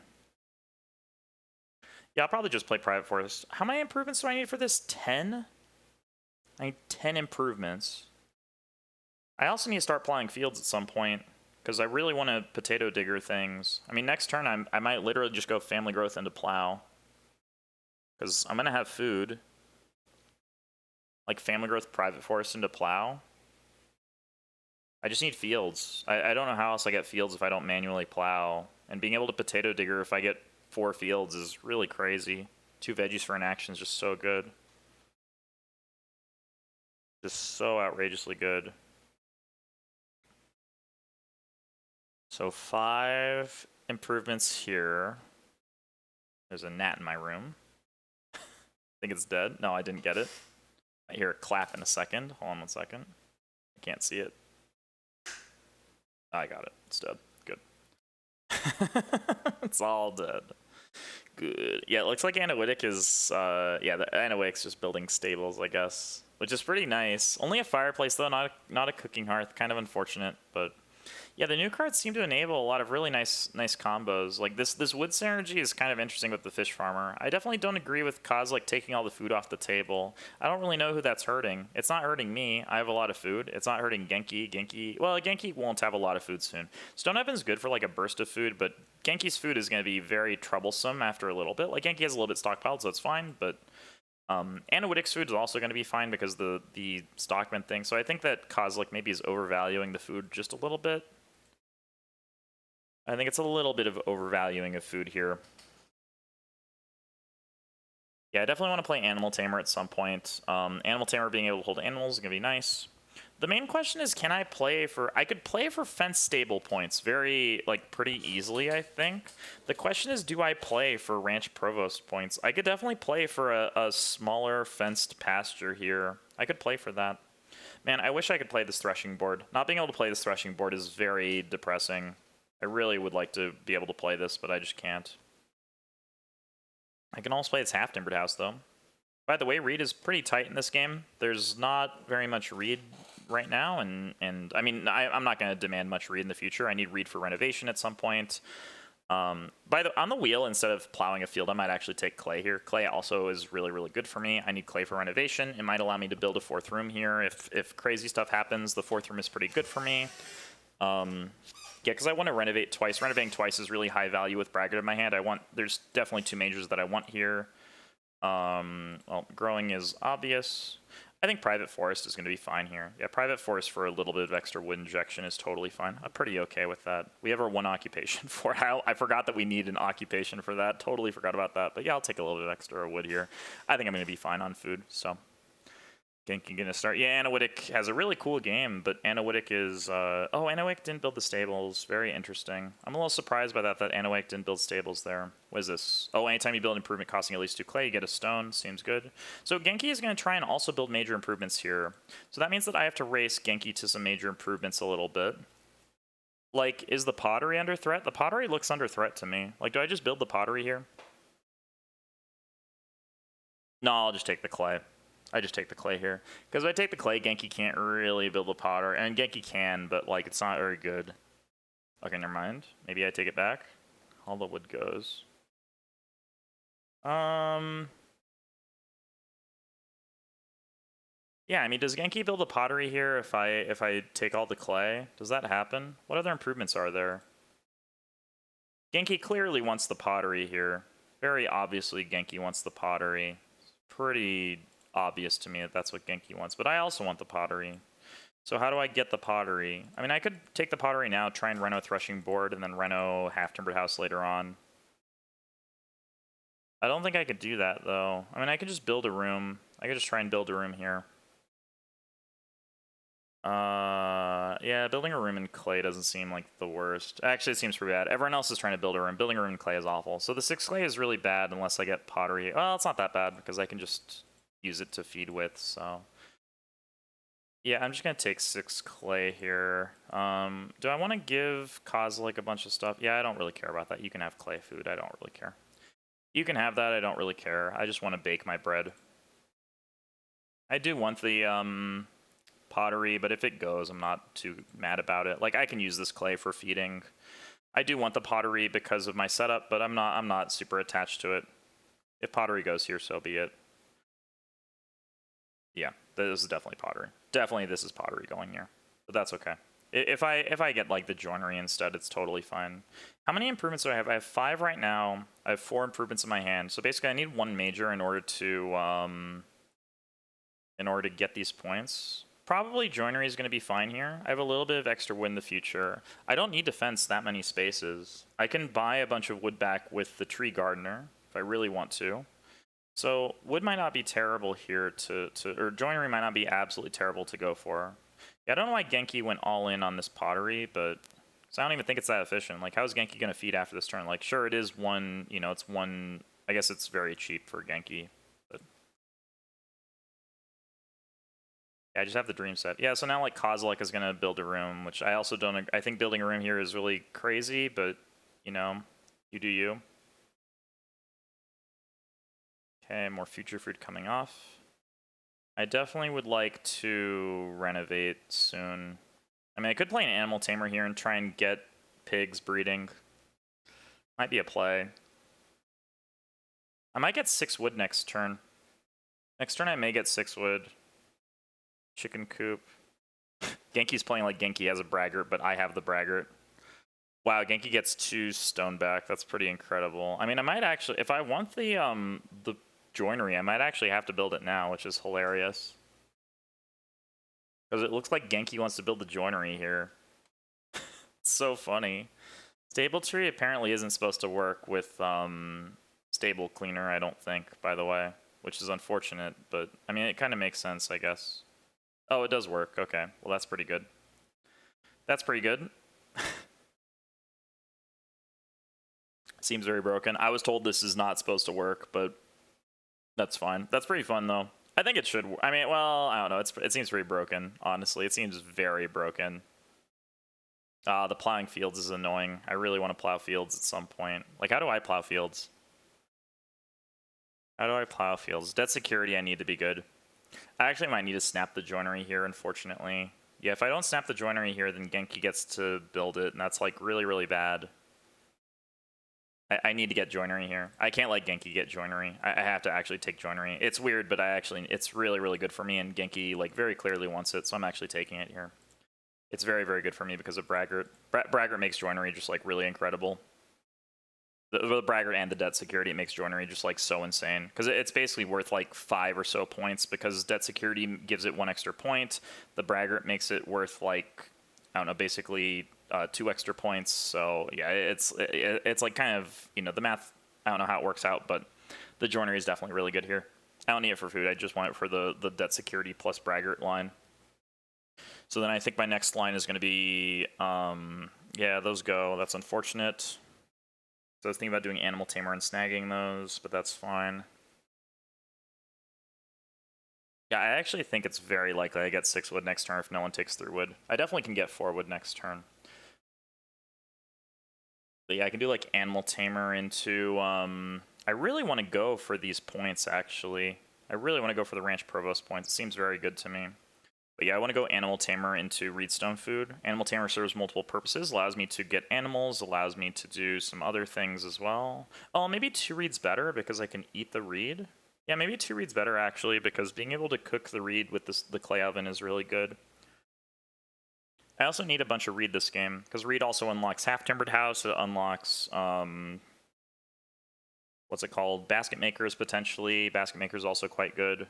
Yeah, I'll probably just play Private Forest. How many improvements do I need for this? 10? I need 10 improvements. I also need to start plowing fields at some point, because I really want to potato digger things. I mean, next turn I might literally just go family growth into plow, because I'm going to have food. Like family growth, private forest into plow. I just need fields. I don't know how else I get fields if I don't manually plow. And being able to potato digger if I get 4 fields is really crazy. 2 veggies for an action is just so good. Just so outrageously good. So 5 improvements here. There's a gnat in my room. I think it's dead. No, I didn't get it. I hear it clap in a second. Hold on 1 second. I can't see it. I got it. It's dead. Good. It's all dead. Good. Yeah, it looks like Anawitic is, yeah, the Anawitic's just building stables, I guess, which is pretty nice. Only a fireplace, though, not a cooking hearth. Kind of unfortunate, but yeah, the new cards seem to enable a lot of really nice combos. Like this wood synergy is kind of interesting with the fish farmer. I definitely don't agree with Kozilek taking all the food off the table. I don't really know who that's hurting. It's not hurting me. I have a lot of food. It's not hurting Genki. Well, Genki won't have a lot of food soon. Stone Evan's good for like a burst of food, but Genki's food is going to be very troublesome after a little bit. Like Genki has a little bit stockpiled, so it's fine, but Anawitic's food is also going to be fine because the stockman thing. So I think that Kozilek maybe is overvaluing the food just a little bit. I think it's a little bit of overvaluing of food here. Yeah, I definitely want to play Animal Tamer at some point. Animal Tamer being able to hold animals is going to be nice. The main question is, can I play for... I could play for fence stable points very, like, pretty easily, I think. The question is, do I play for ranch provost points? I could definitely play for a smaller fenced pasture here. I could play for that. Man, I wish I could play this threshing board. Not being able to play this threshing board is very depressing. I really would like to be able to play this, but I just can't. I can also play this half-timbered house, though. By the way, read is pretty tight in this game. There's not very much read right now, and I mean, I'm not going to demand much read in the future. I need read for renovation at some point. On the wheel, instead of plowing a field, I might actually take clay here. Clay also is really, really good for me. I need clay for renovation. It might allow me to build a fourth room here. If crazy stuff happens, the fourth room is pretty good for me. Yeah, because I want to renovate twice. Renovating twice is really high value with Braggart in my hand. There's definitely two majors that I want here. Well, growing is obvious. I think private forest is going to be fine here. Yeah, private forest for a little bit of extra wood injection is totally fine. I'm pretty okay with that. We have our one occupation for it. I forgot that we need an occupation for that. Totally forgot about that. But yeah, I'll take a little bit of extra wood here. I think I'm going to be fine on food, so... Genki gonna start. Yeah, Anawitic has a really cool game, but Anawitic is... oh, Anawitic didn't build the stables. Very interesting. I'm a little surprised by that Anawitic didn't build stables there. What is this? Oh, anytime you build an improvement costing at least 2 clay, you get a stone. Seems good. So Genki is going to try and also build major improvements here. So that means that I have to race Genki to some major improvements a little bit. Like, is the pottery under threat? The pottery looks under threat to me. Like, do I just build the pottery here? No, I'll just take the clay. I just take the clay here. Because if I take the clay, Genki can't really build a potter. And Genki can, but, like, it's not very good. Okay, never mind. Maybe I take it back. All the wood goes. Yeah, I mean, does Genki build a pottery here if I take all the clay? Does that happen? What other improvements are there? Genki clearly wants the pottery here. Very obviously, Genki wants the pottery. It's pretty obvious to me that that's what Genki wants, but I also want the pottery. So how do I get the pottery? I mean, I could take the pottery now, try and reno threshing board, and then reno half-timbered house later on. I don't think I could do that, though. I mean, I could just build a room. I could just try and build a room here. Yeah, building a room in clay doesn't seem like the worst. Actually, it seems pretty bad. Everyone else is trying to build a room. Building a room in clay is awful. So the 6 clay is really bad unless I get pottery. Well, it's not that bad because I can just use it to feed with, so... Yeah, I'm just gonna take 6 clay here. Do I want to give Kozlik a bunch of stuff? Yeah, I don't really care about that. You can have clay food. I don't really care. You can have that. I don't really care. I just want to bake my bread. I do want the pottery, but if it goes, I'm not too mad about it. Like, I can use this clay for feeding. I do want the pottery because of my setup, but I'm not super attached to it. If pottery goes here, so be it. Yeah, this is definitely pottery. Definitely this is pottery going here, but that's okay. If I get like the joinery instead, it's totally fine. How many improvements do I have? I have 5 right now. I have 4 improvements in my hand. So basically I need 1 major in order to get these points. Probably joinery is going to be fine here. I have a little bit of extra wood in the future. I don't need to fence that many spaces. I can buy a bunch of wood back with the tree gardener if I really want to. So wood might not be terrible here or joinery might not be absolutely terrible to go for. Yeah, I don't know why Genki went all in on this pottery, but cause I don't even think it's that efficient. Like, how is Genki going to feed after this turn? Like, sure, it is 1, you know, it's 1, I guess it's very cheap for Genki, but... Yeah, I just have the dream set. Yeah, so now, like, Kozilek is going to build a room, which I also don't... I think building a room here is really crazy, but, you know, you do you. Okay, more future food coming off. I definitely would like to renovate soon. I mean, I could play an animal tamer here and try and get pigs breeding. Might be a play. I might get 6 wood next turn. Next turn I may get 6 wood. Chicken coop. Genki's playing like Genki has a braggart, but I have the braggart. Wow, Genki gets 2 stone back. That's pretty incredible. I mean, I might actually... If I want the joinery, I might actually have to build it now, which is hilarious. Because it looks like Genki wants to build the joinery here. It's so funny. Stable tree apparently isn't supposed to work with stable cleaner, I don't think, by the way. which is unfortunate, but I mean, it kind of makes sense, I guess. Oh, it does work. Okay, well, that's pretty good. That's pretty good. Seems very broken. I was told this is not supposed to work, but that's fine. That's pretty fun, though. I think it should. I mean, well, I don't know. It seems pretty broken, honestly. It seems very broken. The plowing fields is annoying. I really want to plow fields at some point. Like, how do I plow fields? How do I plow fields? Debt security, I need to be good. I actually might need to snap the joinery here, unfortunately. Yeah, if I don't snap the joinery here, then Genki gets to build it, and that's, like, really, really bad. I need to get joinery here. I can't let Genki get joinery. I have to actually take joinery. It's weird, but it's really, really good for me, and Genki, like, very clearly wants it, so I'm actually taking it here. It's very, very good for me because of Braggart. Braggart makes joinery just, like, really incredible. The Braggart and the debt security, it makes joinery just, like, so insane. Because it's basically worth, like, 5 or so points, because debt security gives it 1 extra point. The Braggart makes it worth, like, I don't know, basically 2 extra points. So yeah, it's like kind of, you know, the math, I don't know how it works out, but the joinery is definitely really good here. I don't need it for food. I just want it for the debt security plus Braggart line. So then I think my next line is going to be, yeah, those go. That's unfortunate. So I was thinking about doing Animal Tamer and snagging those, but that's fine. Yeah, I actually think it's very likely I get 6 wood next turn if no one takes 3 wood. I definitely can get 4 wood next turn. But yeah, I can do like Animal Tamer into, I really want to go for these points, actually. I really want to go for the Ranch Provost points. It seems very good to me. But yeah, I want to go Animal Tamer into Reedstone Food. Animal Tamer serves multiple purposes, allows me to get animals, allows me to do some other things as well. Oh, maybe 2 reeds better because I can eat the reed. Yeah, maybe 2 reeds better, actually, because being able to cook the reed with the clay oven is really good. I also need a bunch of reed this game, because reed also unlocks Half-Timbered House, it unlocks, what's it called? Basket Makers, potentially. Basket Maker's also quite good.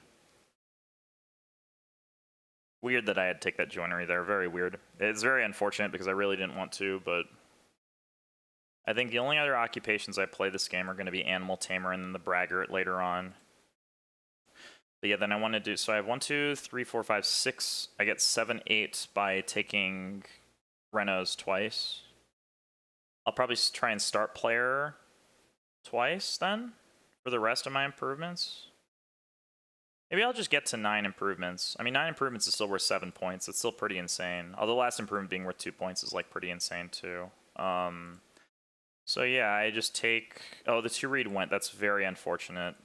Weird that I had to take that joinery there, very weird. It's very unfortunate because I really didn't want to, but I think the only other occupations I play this game are going to be Animal Tamer and then the Braggart later on. But yeah, then I want to do, so I have 1, 2, 3, 4, 5, 6. I get 7, 8 by taking Renos twice. I'll probably try and start player twice then for the rest of my improvements. Maybe I'll just get to 9 improvements. I mean, 9 improvements is still worth 7 points. It's still pretty insane. Although the last improvement being worth 2 points is like pretty insane too. So yeah, I just take, oh, the 2 reed went. That's very unfortunate.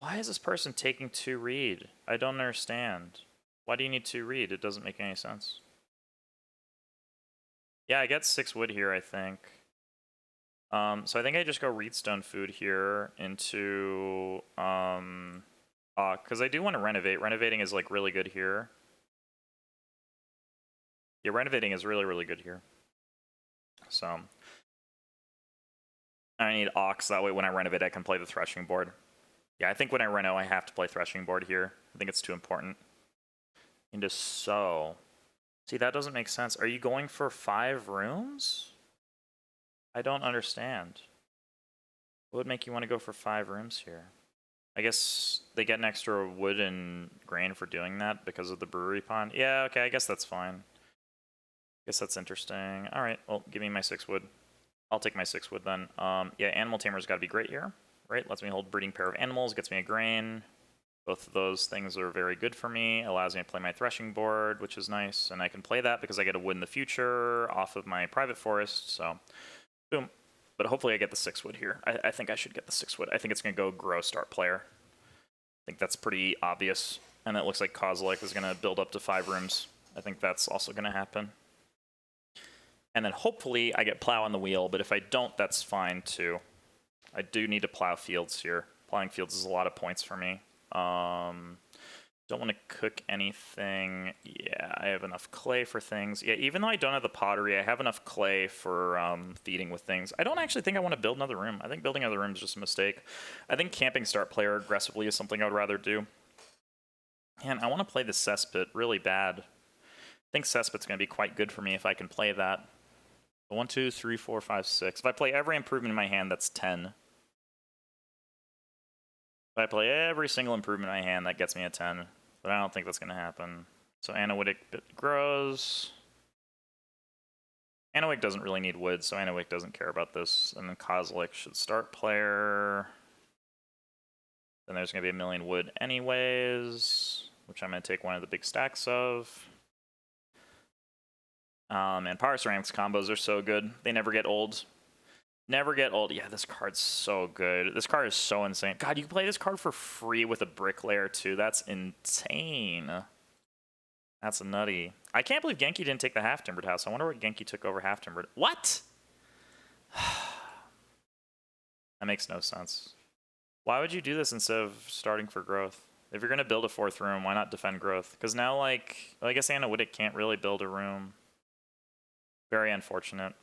Why is this person taking 2 reed? I don't understand. Why do you need 2 reed? It doesn't make any sense. Yeah, I get 6 wood here, I think. So I think I just go Reedstone Food here into, because I do want to renovate. Renovating is like really good here. Yeah, renovating is really, really good here. So I need Ox, that way when I renovate I can play the Threshing Board. Yeah, I think when I reno I have to play Threshing Board here. I think it's too important. Into sow. See, that doesn't make sense. Are you going for 5 rooms? I don't understand. What would make you want to go for 5 rooms here? I guess they get an extra wood and grain for doing that because of the brewery pond. Yeah, okay, I guess that's fine. I guess that's interesting. All right, well, give me my 6 wood. I'll take my 6 wood then. Yeah, Animal Tamer's got to be great here, right? Lets me hold breeding pair of animals, gets me a grain. Both of those things are very good for me. Allows me to play my threshing board, which is nice. And I can play that because I get a wood in the future off of my private forest. So, boom. But hopefully I get the 6 wood here. I think I should get the 6 wood. I think it's going to go grow start player. I think that's pretty obvious. And it looks like Kozilek is going to build up to 5 rooms. I think that's also going to happen. And then hopefully I get plow on the wheel, but if I don't, that's fine too. I do need to plow fields here. Plowing fields is a lot of points for me. Don't want to cook anything. Yeah, I have enough clay for things. Yeah, even though I don't have the pottery, I have enough clay for feeding with things. I don't actually think I want to build another room. I think building another room is just a mistake. I think camping start player aggressively is something I would rather do. And I want to play the cesspit really bad. I think cesspit's going to be quite good for me if I can play that. 1, 2, 3, 4, 5, 6. If I play every improvement in my hand, that's 10. If I play every single improvement in my hand, that gets me a 10. But I don't think that's going to happen. So Anawitic grows. Anawic doesn't really need wood, so Anawic doesn't care about this. And then Kozilek should start player. Then there's going to be a million wood anyways, which I'm going to take one of the big stacks of. And Power Ceramics combos are so good. They never get old. Never get old. Yeah, this card's so good. This card is so insane. God, you can play this card for free with a Bricklayer too. That's insane. That's nutty. I can't believe Genki didn't take the half-timbered house. I wonder what Genki took over half-timbered. What? That makes no sense. Why would you do this instead of starting for growth? If you're going to build a 4th room, why not defend growth? Because now, like, I guess Anawitic can't really build a room. Very unfortunate.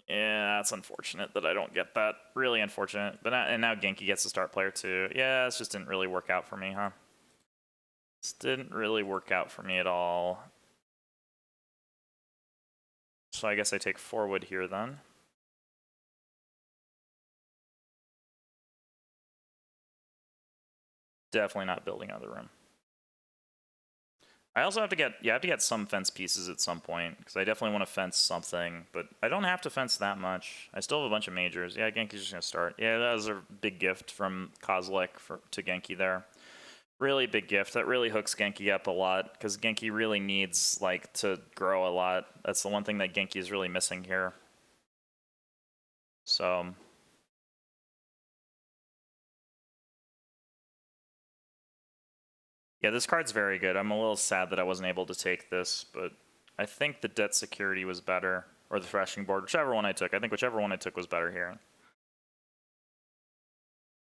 Yeah, that's unfortunate that I don't get that. Really unfortunate. But and now Genki gets to start player too. Yeah, this just didn't really work out for me, huh? This didn't really work out for me at all. So I guess I take 4 wood here then. Definitely not building another room. I also have to get some fence pieces at some point, because I definitely want to fence something, but I don't have to fence that much. I still have a bunch of majors. Yeah, Genki's just going to start. Yeah, that was a big gift from Kozilek to Genki there. Really big gift. That really hooks Genki up a lot, because Genki really needs, like, to grow a lot. That's the one thing that Genki is really missing here. So... yeah, this card's very good. I'm a little sad that I wasn't able to take this, but I think the debt security was better, or the threshing board, whichever one I took. I think whichever one I took was better here.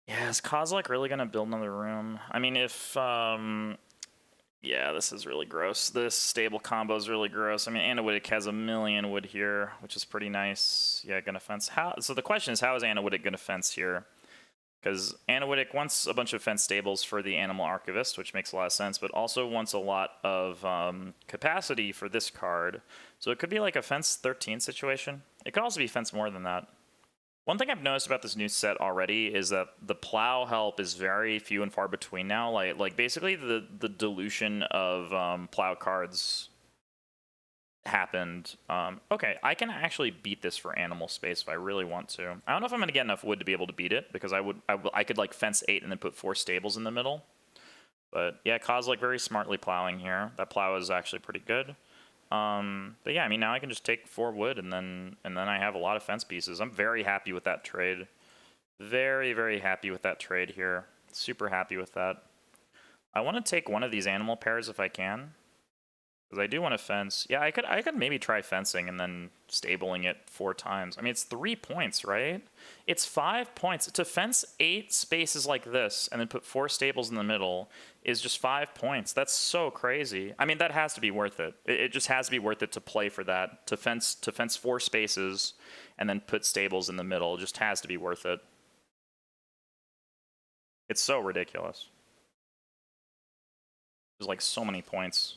Yeah, is Kozilek really gonna build another room? I mean, if yeah, this is really gross. This stable combo is really gross. I mean, Anawitic has a million wood here, which is pretty nice. Yeah, gonna fence. So the question is, how is Anawitic gonna fence here? Because Anawitic wants a bunch of fence stables for the Animal Archivist, which makes a lot of sense, but also wants a lot of capacity for this card. So it could be like a fence 13 situation. It could also be fence more than that. One thing I've noticed about this new set already is that the plow help is very few and far between now. Like basically the dilution of plow cards happened. Okay, I can actually beat this for animal space if I really want to. I don't know if I'm going to get enough wood to be able to beat it, because I could like fence 8 and then put 4 stables in the middle. But yeah, Kozilek very smartly plowing here. That plow is actually pretty good. But yeah, I mean, now I can just take 4 wood and then I have a lot of fence pieces. I'm very happy with that trade. Very, very happy with that trade here. Super happy with that. I want to take one of these animal pairs if I can, because I do want to fence. Yeah, I could maybe try fencing and then stabling it 4 times. I mean, it's 3 points, right? It's 5 points. To fence 8 spaces like this and then put 4 stables in the middle is just 5 points. That's so crazy. I mean, that has to be worth it. It just has to be worth it to play for that. To fence 4 spaces and then put stables in the middle. It just has to be worth it. It's so ridiculous. There's like so many points.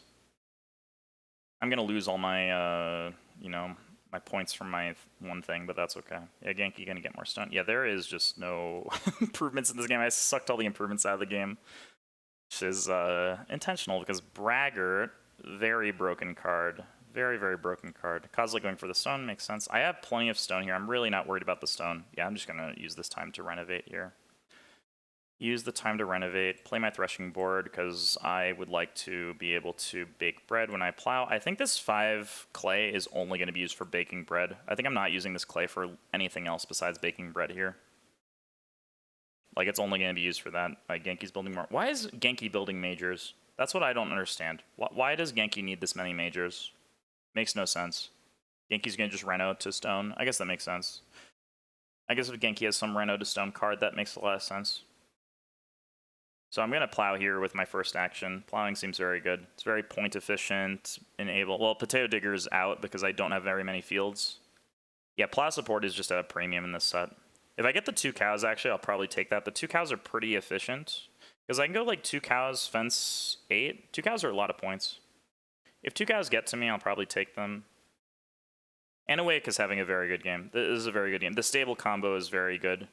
I'm gonna lose all my, you know, my points from my one thing, but that's okay. Yeah, Genki gonna get more stun. Yeah, there is just no improvements in this game. I sucked all the improvements out of the game, which is intentional, because Braggart, very broken card. Very, very broken card. Kozilek going for the stone makes sense. I have plenty of stone here. I'm really not worried about the stone. Yeah, I'm just gonna use this time to renovate here. Use the time to renovate, play my threshing board, because I would like to be able to bake bread when I plow. I think this 5 clay is only going to be used for baking bread. I think I'm not using this clay for anything else besides baking bread here. Like, it's only going to be used for that. Like, Genki's building more. Why is Genki building majors? That's what I don't understand. Why does Genki need this many majors? Makes no sense. Genki's going to just reno to stone. I guess that makes sense. I guess if Genki has some reno to stone card, that makes a lot of sense. So I'm going to plow here with my first action. Plowing seems very good. It's very point efficient, enable. Well, Potato Digger is out because I don't have very many fields. Yeah, plow support is just at a premium in this set. If I get the 2 cows, actually, I'll probably take that. The 2 cows are pretty efficient, because I can go like 2 cows, fence 8. 2 cows are a lot of points. If 2 cows get to me, I'll probably take them. Anawic is having a very good game. This is a very good game. The stable combo is very good.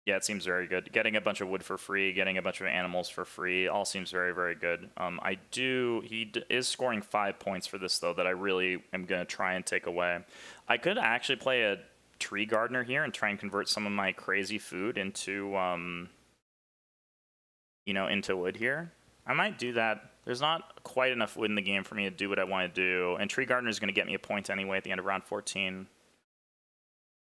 Yeah, it seems very good. Getting a bunch of wood for free, getting a bunch of animals for free, all seems very, very good. He is scoring 5 points for this, though, that I really am going to try and take away. I could actually play a tree gardener here and try and convert some of my crazy food into, into wood here. I might do that. There's not quite enough wood in the game for me to do what I want to do, and tree gardener is going to get me a point anyway at the end of round 14.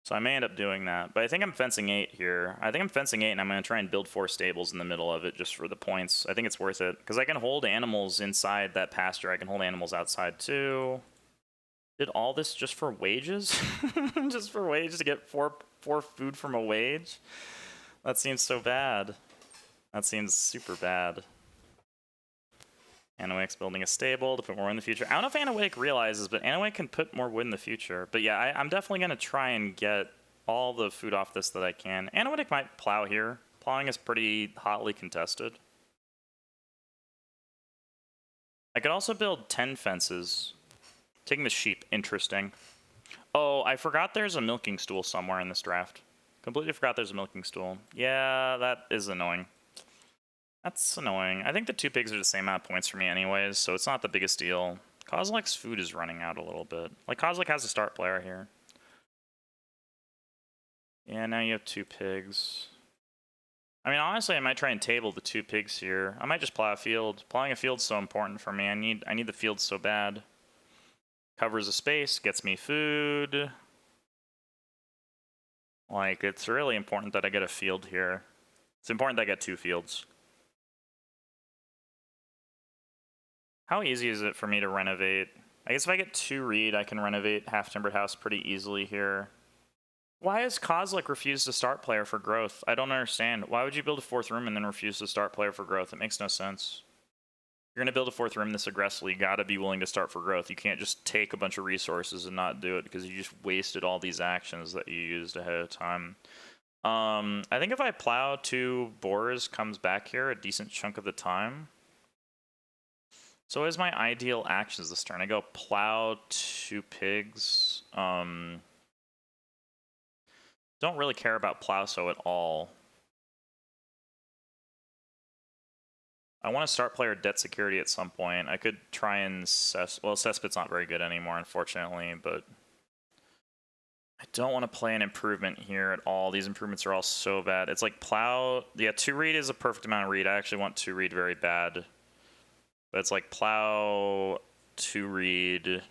So I may end up doing that. But I think I'm fencing 8 here. I think I'm fencing 8, and I'm going to try and build 4 stables in the middle of it just for the points. I think it's worth it. Because I can hold animals inside that pasture. I can hold animals outside, too. Did all this just for wages? Just for wages to get four food from a wage? That seems so bad. That seems super bad. Anowick's building a stable to put more in the future. I don't know if Anowick realizes, but Anowick can put more wood in the future. But yeah, I'm definitely going to try and get all the food off this that I can. Anowick might plow here. Plowing is pretty hotly contested. I could also build 10 fences. Taking the sheep, interesting. Oh, I forgot there's a milking stool somewhere in this draft. Completely forgot there's a milking stool. Yeah, that is annoying. That's annoying. I think the 2 pigs are the same amount of points for me anyways, so it's not the biggest deal. Kozilek's food is running out a little bit. Like, Kozilek has a start player here. Yeah, now you have 2 pigs. I mean, honestly, I might try and table the 2 pigs here. I might just plow a field. Plowing a field's so important for me. I need the field so bad. Covers a space, gets me food. Like, it's really important that I get a field here. It's important that I get 2 fields. How easy is it for me to renovate? I guess if I get 2 reed, I can renovate half-timbered house pretty easily here. Why has Kozilek refused to start player for growth? I don't understand. Why would you build a 4th room and then refuse to start player for growth? It makes no sense. If you're going to build a 4th room this aggressively, you got to be willing to start for growth. You can't just take a bunch of resources and not do it because you just wasted all these actions that you used ahead of time. I think if I plow 2 borers comes back here a decent chunk of the time. So what is my ideal actions this turn? I go plow 2 pigs. Don't really care about Plowso at all. I want to start player debt security at some point. I could try and well, Cesspit's not very good anymore, unfortunately, but I don't want to play an improvement here at all. These improvements are all so bad. It's like plow. Yeah, 2 reed is a perfect amount of reed. I actually want 2 reed very bad. But it's like plow 2 reed.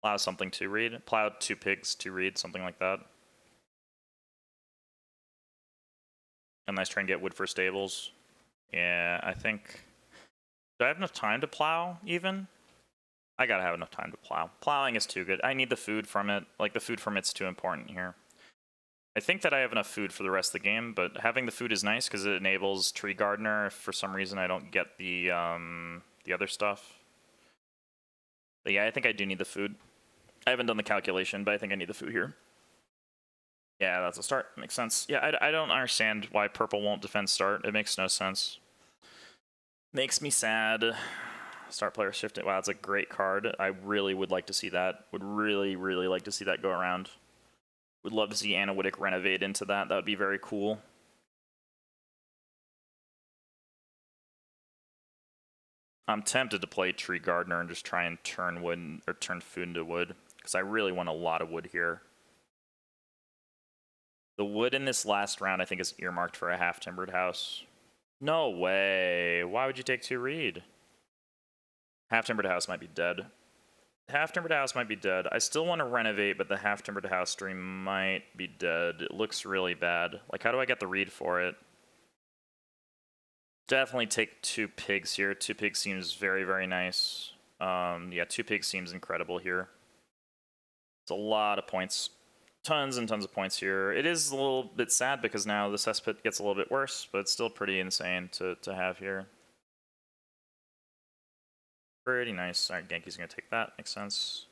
Plow something 2 reed. Plow 2 pigs 2 reed, something like that. And nice try and get wood for stables. Yeah, I think. Do I have enough time to plow even? I gotta have enough time to plow. Plowing is too good. I need the food from it. Like, the food from it's too important here. I think that I have enough food for the rest of the game, but having the food is nice because it enables Tree Gardener if for some reason I don't get the other stuff. But yeah, I think I do need the food. I haven't done the calculation, but I think I need the food here. Yeah, that's a start. Makes sense. Yeah, I don't understand why purple won't defend start. It makes no sense. Makes me sad. Start player shifted. Wow, that's a great card. I really would like to see that. Would really, really like to see that go around. Would love to see Anowick renovate into that. That would be very cool. I'm tempted to play Tree Gardener and just try and turn wood or turn food into wood because I really want a lot of wood here. The wood in this last round I think is earmarked for a half-timbered house. No way. Why would you take 2 reed? Half-timbered house might be dead. Half-timbered house might be dead. I still want to renovate, but the half-timbered house stream might be dead. It looks really bad. Like, how do I get the reed for it? Definitely take 2 pigs here. 2 pigs seems very, very nice. Yeah, 2 pigs seems incredible here. It's a lot of points. Tons and tons of points here. It is a little bit sad because now the cesspit gets a little bit worse, but it's still pretty insane to have here. Pretty nice. Alright, Genki's gonna take that. Makes sense.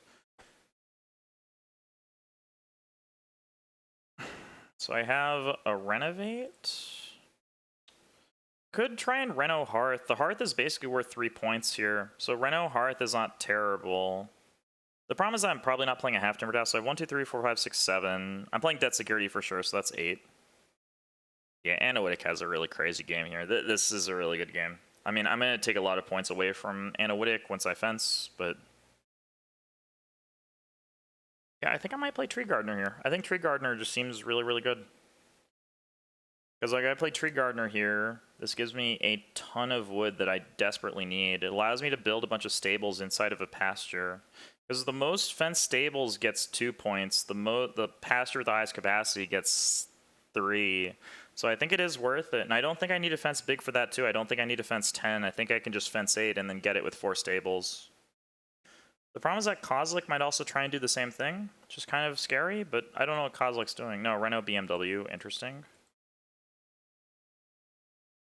So I have a renovate. Could try and Reno Hearth. The Hearth is basically worth 3 points here. So Reno Hearth is not terrible. The problem is that I'm probably not playing a half-timbered house, so I have 1, 2, 3, 4, 5, 6, 7. I'm playing Debt Security for sure, so that's 8. Yeah, Analytic has a really crazy game here. This is a really good game. I mean, I'm going to take a lot of points away from Analytic once I fence, but... yeah, I think I might play Tree Gardener here. I think Tree Gardener just seems really, really good. Because like I play Tree Gardener here, this gives me a ton of wood that I desperately need. It allows me to build a bunch of stables inside of a pasture. Because the most fenced stables gets 2 points. The pasture with the highest capacity gets 3. So I think it is worth it. And I don't think I need to fence big for that too. I don't think I need to fence 10. I think I can just fence 8 and then get it with 4 stables. The problem is that Kozlik might also try and do the same thing, which is kind of scary, but I don't know what Kozlik's doing. No, Renault BMW, interesting.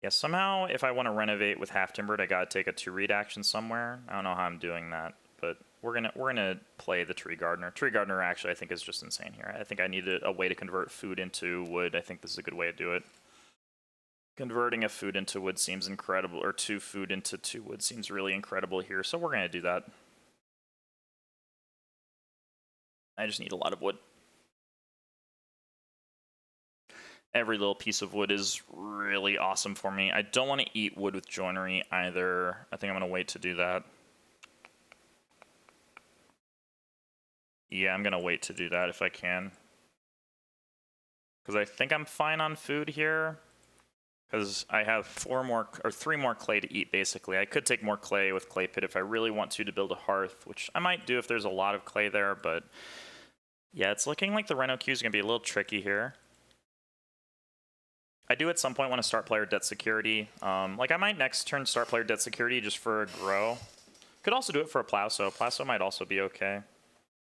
Yeah, somehow if I want to renovate with half-timbered, I gotta take a 2-read action somewhere. I don't know how I'm doing that, but we're gonna play the Tree Gardener. Tree Gardener actually I think is just insane here. I think I need a way to convert food into wood. I think this is a good way to do it. Converting a food into wood seems incredible, or 2 food into 2 wood seems really incredible here, so we're gonna do that. I just need a lot of wood. Every little piece of wood is really awesome for me. I don't want to eat wood with joinery either. I think I'm going to wait to do that. Yeah, I'm going to wait to do that if I can. Because I think I'm fine on food here. Because I have 3 more clay to eat, basically. I could take more clay with clay pit if I really want to build a hearth, which I might do if there's a lot of clay there, but... yeah, it's looking like the Reno queue is going to be a little tricky here. I do at some point want to start player Debt Security. Like I might next turn start player Debt Security just for a grow. Could also do it for a plow, so plow might also be okay.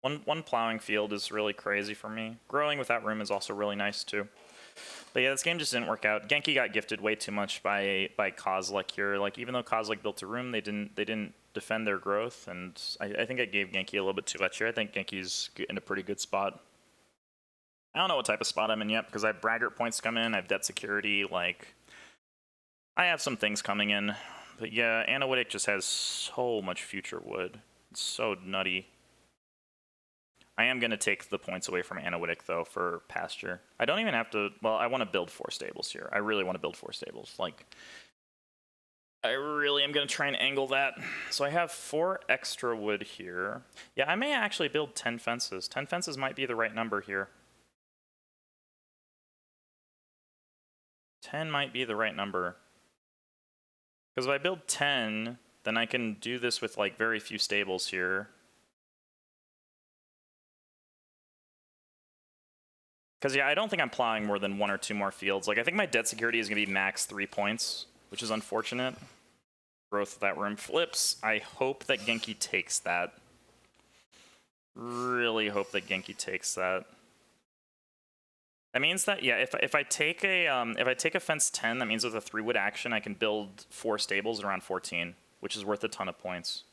One plowing field is really crazy for me. Growing without room is also really nice too. But yeah, this game just didn't work out. Genki got gifted way too much by Kozlik here. Like even though Kozlik built a room, they didn't defend their growth, and I think I gave Genki a little bit too much here. I think Genki's in a pretty good spot. I don't know what type of spot I'm in yet because I have braggart points come in, I have debt security, like I have some things coming in. But yeah, Analytic just has so much future wood. It's so nutty. I am going to take the points away from Analytic though for pasture. I don't even have to, well, I want to build 4 stables here. I really want to build 4 stables. Like, I really am going to try and angle that. So I have 4 extra wood here. Yeah, I may actually build 10 fences. 10 fences might be the right number here. 10 might be the right number. Because if I build 10, then I can do this with like very few stables here. Because yeah, I don't think I'm plowing more than 1 or 2 more fields. Like I think my debt security is going to be max 3 points, which is unfortunate. Growth of that room flips. I hope that Genki takes that. Really hope that Genki takes that. That means that yeah, if I take a fence 10, that means with a 3-wood action I can build 4 stables around 14, which is worth a ton of points.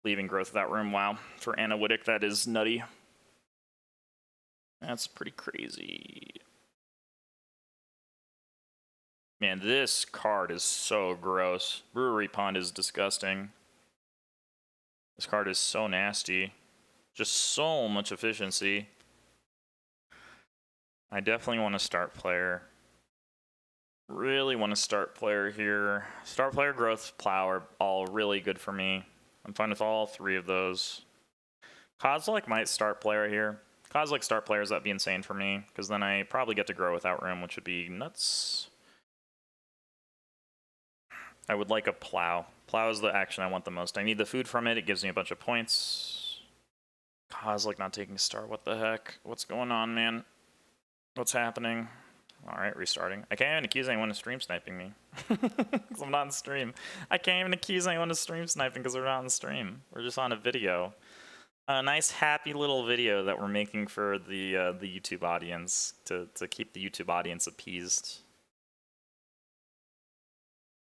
Leaving growth of that room, wow. For Analytic, that is nutty. That's pretty crazy. Man, this card is so gross. Brewery Pond is disgusting. This card is so nasty. Just so much efficiency. I definitely want to start player. Really want to start player here. Start player, growth, plow are all really good for me. I'm fine with all 3 of those. Kozlik might start player here. Kozlik start players, that'd be insane for me, because then I probably get to grow without room, which would be nuts. I would like a plow. Plow is the action I want the most. I need the food from it. It gives me a bunch of points. Kozlik not taking star. What the heck? What's going on, man? What's happening? Alright, restarting. I can't even accuse anyone of stream sniping me. Because I'm not on stream. I can't even accuse anyone of stream sniping because we're not on the stream. We're just on a video. A nice happy little video that we're making for the YouTube audience to keep the YouTube audience appeased.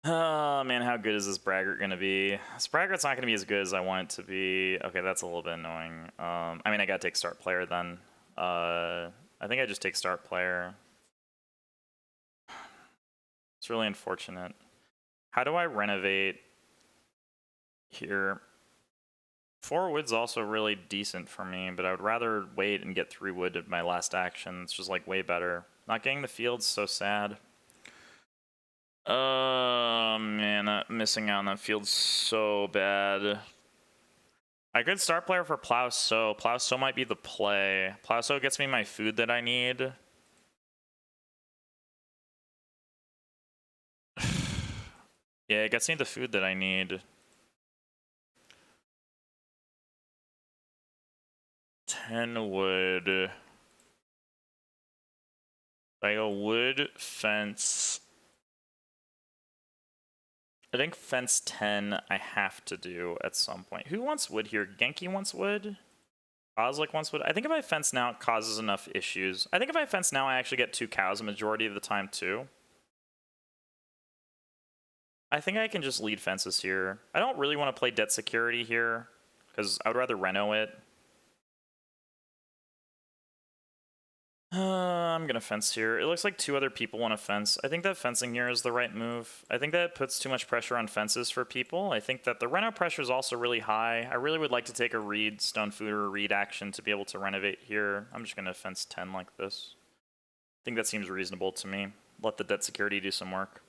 Oh man, how good is this braggart gonna be? This braggart's not gonna be as good as I want it to be. Okay, that's a little bit annoying. I mean, I gotta take start player then. I think I just take start player. It's really unfortunate. How do I renovate? here. 4 wood's also really decent for me, but I would rather wait and get 3 wood at my last action. It's just like way better. Not getting the field's so sad. Oh man, missing out on that field's so bad. I could start player for Plow So. Plow So might be the play. Plow So gets me my food that I need. Yeah, it gets me the food that I need. 10 wood. I go wood, fence. I think fence 10 I have to do at some point. Who wants wood here? Genki wants wood? Kozlik wants wood? I think if I fence now, it causes enough issues. I think if I fence now, I actually get 2 cows a majority of the time, too. I think I can just lead fences here. I don't really want to play debt security here, because I would rather reno it. I'm gonna fence here. It looks like 2 other people want to fence. I think that fencing here is the right move. I think that puts too much pressure on fences for people. I think that the reno pressure is also really high. I really would like to take a reed, stone food, or a reed action to be able to renovate here. I'm just gonna fence 10 like this. I think that seems reasonable to me. Let the debt security do some work.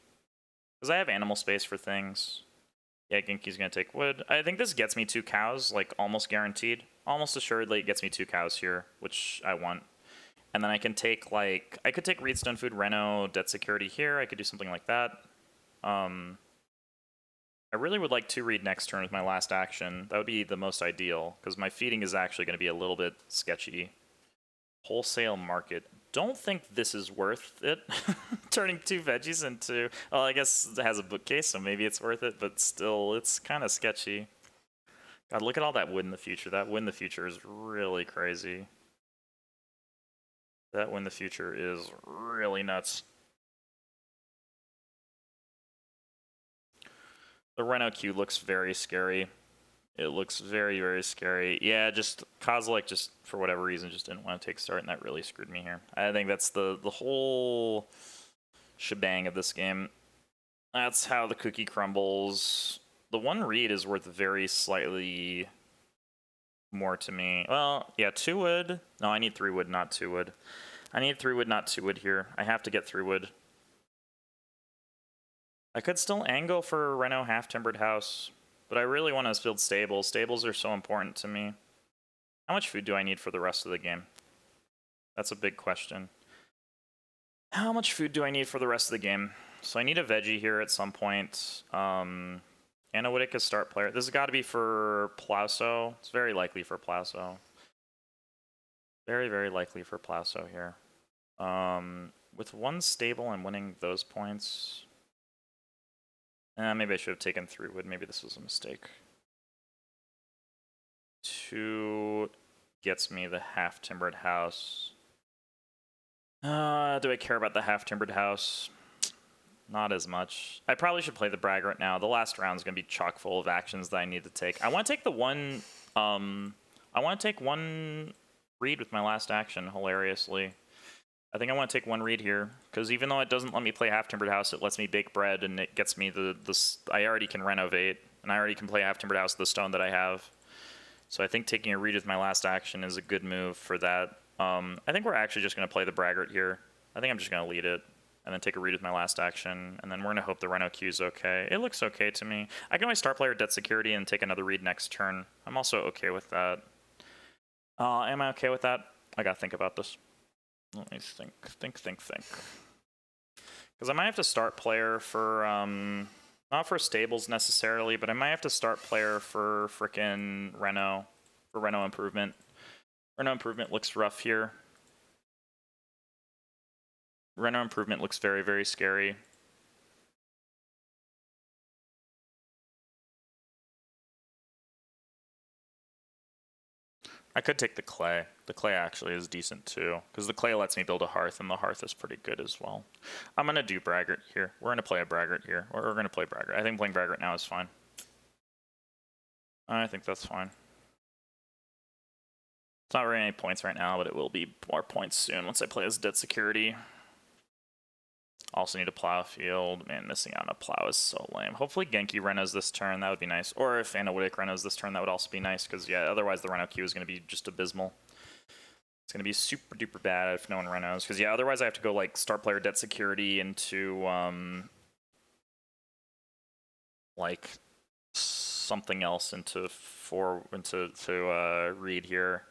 Because I have animal space for things. Yeah, Genki's gonna take wood. I think this gets me 2 cows, like almost guaranteed. Almost assuredly it gets me 2 cows here, which I want. And then I can take, like, I could take reed, stone food, reno, debt security here. I could do something like that. I really would like 2 reed next turn as my last action. That would be the most ideal, because my feeding is actually going to be a little bit sketchy. Wholesale market. Don't think this is worth it. Turning 2 veggies into, well, I guess it has a bookcase, so maybe it's worth it, but still, it's kind of sketchy. God, look at all that wood in the future. That wood in the future is really crazy. That wood in the future is really nuts. The Reno Q looks very scary. It looks very, very scary. Yeah, just Kozlik just, for whatever reason, just didn't want to take start, and that really screwed me here. I think that's the whole shebang of this game. That's how the cookie crumbles. The 1 reed is worth very slightly more to me. Well, yeah, 2 wood. No, I need 3 wood, not 2 wood. I need 3 wood, not 2 wood here. I have to get 3 wood. I could still angle for Reno half-timbered house, but I really want to build stables. Stables are so important to me. How much food do I need for the rest of the game? That's a big question. How much food do I need for the rest of the game? So I need a veggie here at some point. Analytic is start player. This has got to be for Plauso. It's very likely for Plauso. Very, very likely for Plauso here. With 1 stable and winning those points... maybe I should have taken 3 wood. Maybe this was a mistake. 2 gets me the half-timbered house. Do I care about the half-timbered house? Not as much. I probably should play the Braggart now. The last round is going to be chock full of actions that I need to take. I want to take the one... I want to take 1 read with my last action, hilariously. I think I want to take 1 read here, because even though it doesn't let me play half-timbered house, it lets me bake bread, and it gets me I already can renovate, and I already can play half-timbered house with the stone that I have. So I think taking a read with my last action is a good move for that. I think we're actually just going to play the Braggart here. I think I'm just going to lead it, and then take a read with my last action, and then we're going to hope the Reno Q is okay. It looks okay to me. I can always start player debt security and take another read next turn. I'm also okay with that. Am I okay with that? I gotta think about this. Let me think. Because I might have to start player for, not for stables necessarily, but I might have to start player for frickin' Reno, for Reno improvement. Reno improvement looks rough here. Reno improvement looks very, very scary. I could take the clay. The clay actually is decent too, because the clay lets me build a hearth, and the hearth is pretty good as well. I'm going to do Braggart here. We're going to play a Braggart here. Or we're going to play Braggart. I think playing Braggart now is fine. I think that's fine. It's not really any points right now, but it will be more points soon once I play as debt security. Also need to plow a field. Man, missing out on a plow is so lame. Hopefully Genki Renos this turn. That would be nice. Or if Analytic Renos this turn, that would also be nice. Because, yeah, otherwise the Reno queue is going to be just abysmal. It's going to be super duper bad if no one Renos. Because, yeah, otherwise I have to go, like, star player debt security into, like, something else into read here.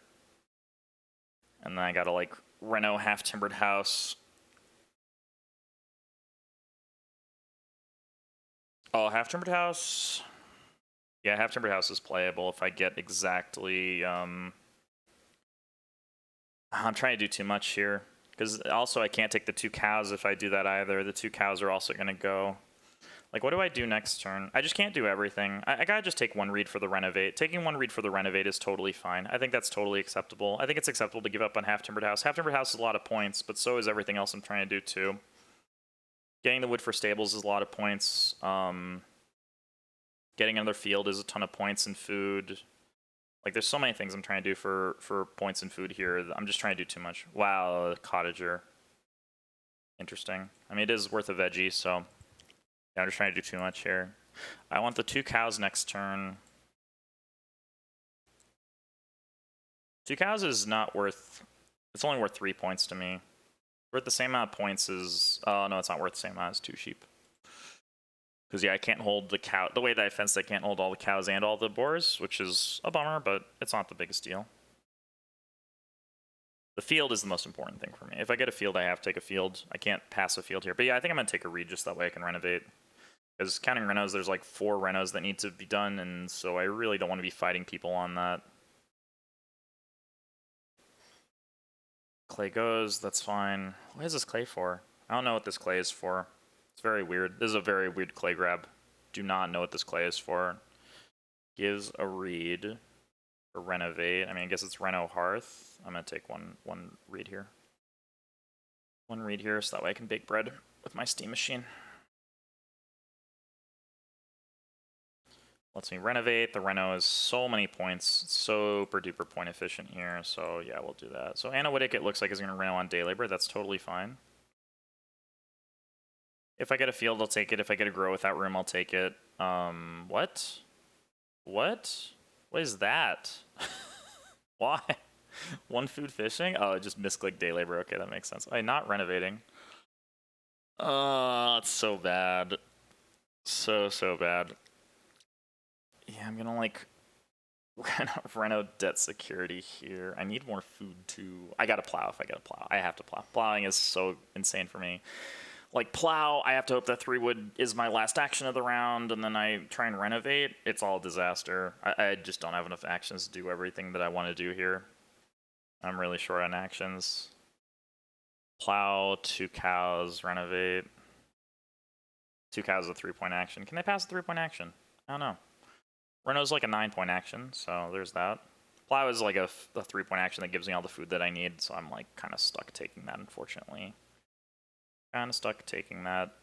And then I got to, like, Reno half-timbered house. Oh, half-timbered house. Yeah, half-timbered house is playable if I get exactly, I'm trying to do too much here. Because also I can't take the 2 cows if I do that either. The 2 cows are also going to go. Like, what do I do next turn? I just can't do everything. I gotta just take 1 read for the renovate. Taking 1 read for the renovate is totally fine. I think that's totally acceptable. I think it's acceptable to give up on half-timbered house. Half-timbered house is a lot of points, but so is everything else I'm trying to do too. Getting the wood for stables is a lot of points. Getting another field is a ton of points and food. Like, there's so many things I'm trying to do for points and food here. I'm just trying to do too much. Wow, cottager. Interesting. I mean, it is worth a veggie, so yeah, I'm just trying to do too much here. I want the 2 cows next turn. 2 cows is not worth... It's only worth 3 points to me. Worth the same amount of points as... Oh, no, it's not worth the same amount as 2 sheep. Because, yeah, I can't hold the cow... The way that I fenced, I can't hold all the cows and all the boars, which is a bummer, but it's not the biggest deal. The field is the most important thing for me. If I get a field, I have to take a field. I can't pass a field here. But yeah, I think I'm going to take a read just that way I can renovate. Because counting Renos, there's like 4 Renos that need to be done, and so I really don't want to be fighting people on that. Clay goes, that's fine. What is this clay for? I don't know what this clay is for. It's very weird. This is a very weird clay grab. Do not know what this clay is for. Gives a read for renovate. I mean, I guess it's Reno Hearth. I'm going to take one read here. 1 read here so that way I can bake bread with my steam machine. Lets me renovate. The Reno is so many points. Super duper point efficient here. So yeah, we'll do that. So Analytic, it looks like, is going to Reno on day labor. That's totally fine. If I get a field, I'll take it. If I get a grow without room, I'll take it. What? What? What is that? Why? 1 food fishing? Oh, it just misclicked day labor. Okay, that makes sense. I'm not renovating. It's so bad. So bad. Yeah, I'm gonna like Reno debt security here. I need more food too. I gotta plow if I gotta plow. I have to plow. Plowing is so insane for me. Like, plow, I have to hope that 3 wood is my last action of the round, and then I try and renovate. It's all a disaster. I just don't have enough actions to do everything that I want to do here. I'm really short on actions. Plow, 2 cows, renovate. 2 cows is a 3-point action. Can they pass a 3-point action? I don't know. Reno's like a 9-point action, so there's that. Plow is like a 3-point action that gives me all the food that I need, so I'm like kind of stuck taking that, unfortunately. Kind of stuck taking that,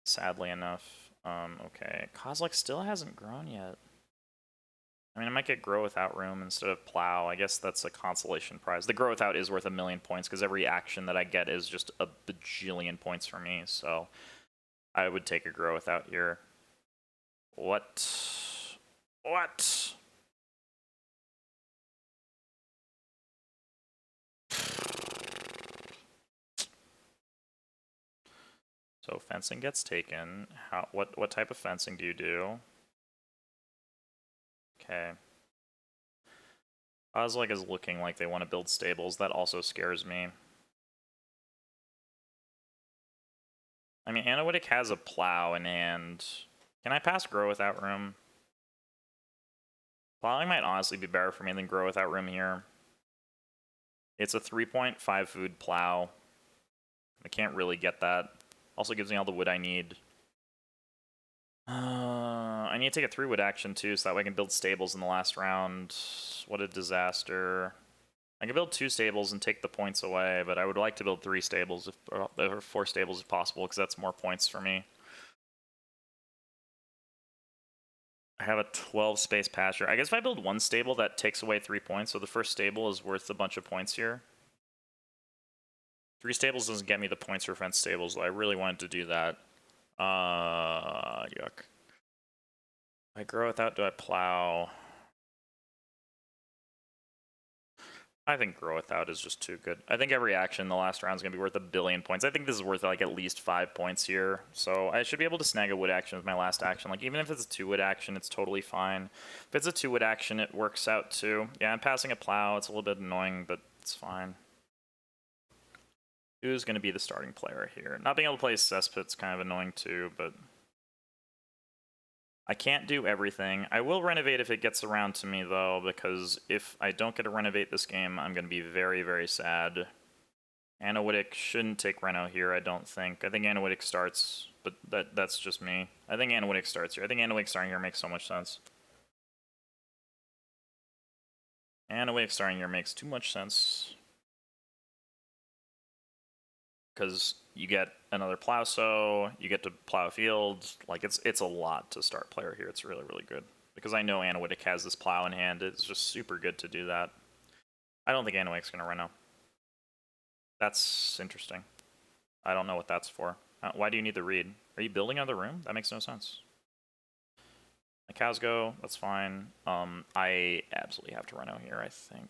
sadly enough. Okay. Kozlek still hasn't grown yet. I mean, I might get grow without room instead of plow. I guess that's a consolation prize. The grow without is worth 1,000,000 points because every action that I get is just a bajillion points for me, so I would take a grow without here. What? What? So fencing gets taken. What type of fencing do you do? Okay. Kozlek is looking like they want to build stables. That also scares me. I mean, Analytic has a plow in hand. Can I pass grow without room? Plowing might honestly be better for me than grow without room here. It's a 3.5 food plow. I can't really get that. Also gives me all the wood I need. I need to take a 3 wood action too, so that way I can build stables in the last round. What a disaster. I can build 2 stables and take the points away, but I would like to build 3 stables, or 4 stables if possible, because that's more points for me. I have a 12 space pasture. I guess if I build 1 stable, that takes away 3 points, so the first stable is worth a bunch of points here. 3 stables doesn't get me the points for fence stables. I really wanted to do that. Yuck. I grow without, do I plow? I think grow without is just too good. I think every action in the last round is going to be worth 1 billion points. I think this is worth like at least 5 points here. So I should be able to snag a wood action with my last action. Like even if it's a 2 wood action, it's totally fine. If it's a 2 wood action, it works out too. Yeah, I'm passing a plow. It's a little bit annoying, but it's fine. Who's going to be the starting player here? Not being able to play cesspit's kind of annoying too, but I can't do everything. I will renovate if it gets around to me, though, because if I don't get to renovate this game, I'm going to be very, very sad. Analytic shouldn't take Reno here, I don't think. I think Analytic starts, but that's just me. I think Analytic starts here. I think Analytic starting here makes so much sense. Analytic starting here makes too much sense. Because you get another plow sow, you get to plow a field. Like it's a lot to start player here. It's really, really good. Because I know Analytic has this plow in hand. It's just super good to do that. I don't think Analytic's going to Reno. That's interesting. I don't know what that's for. Why do you need the read? Are you building another room? That makes no sense. My cows go. That's fine. I absolutely have to Reno here, I think.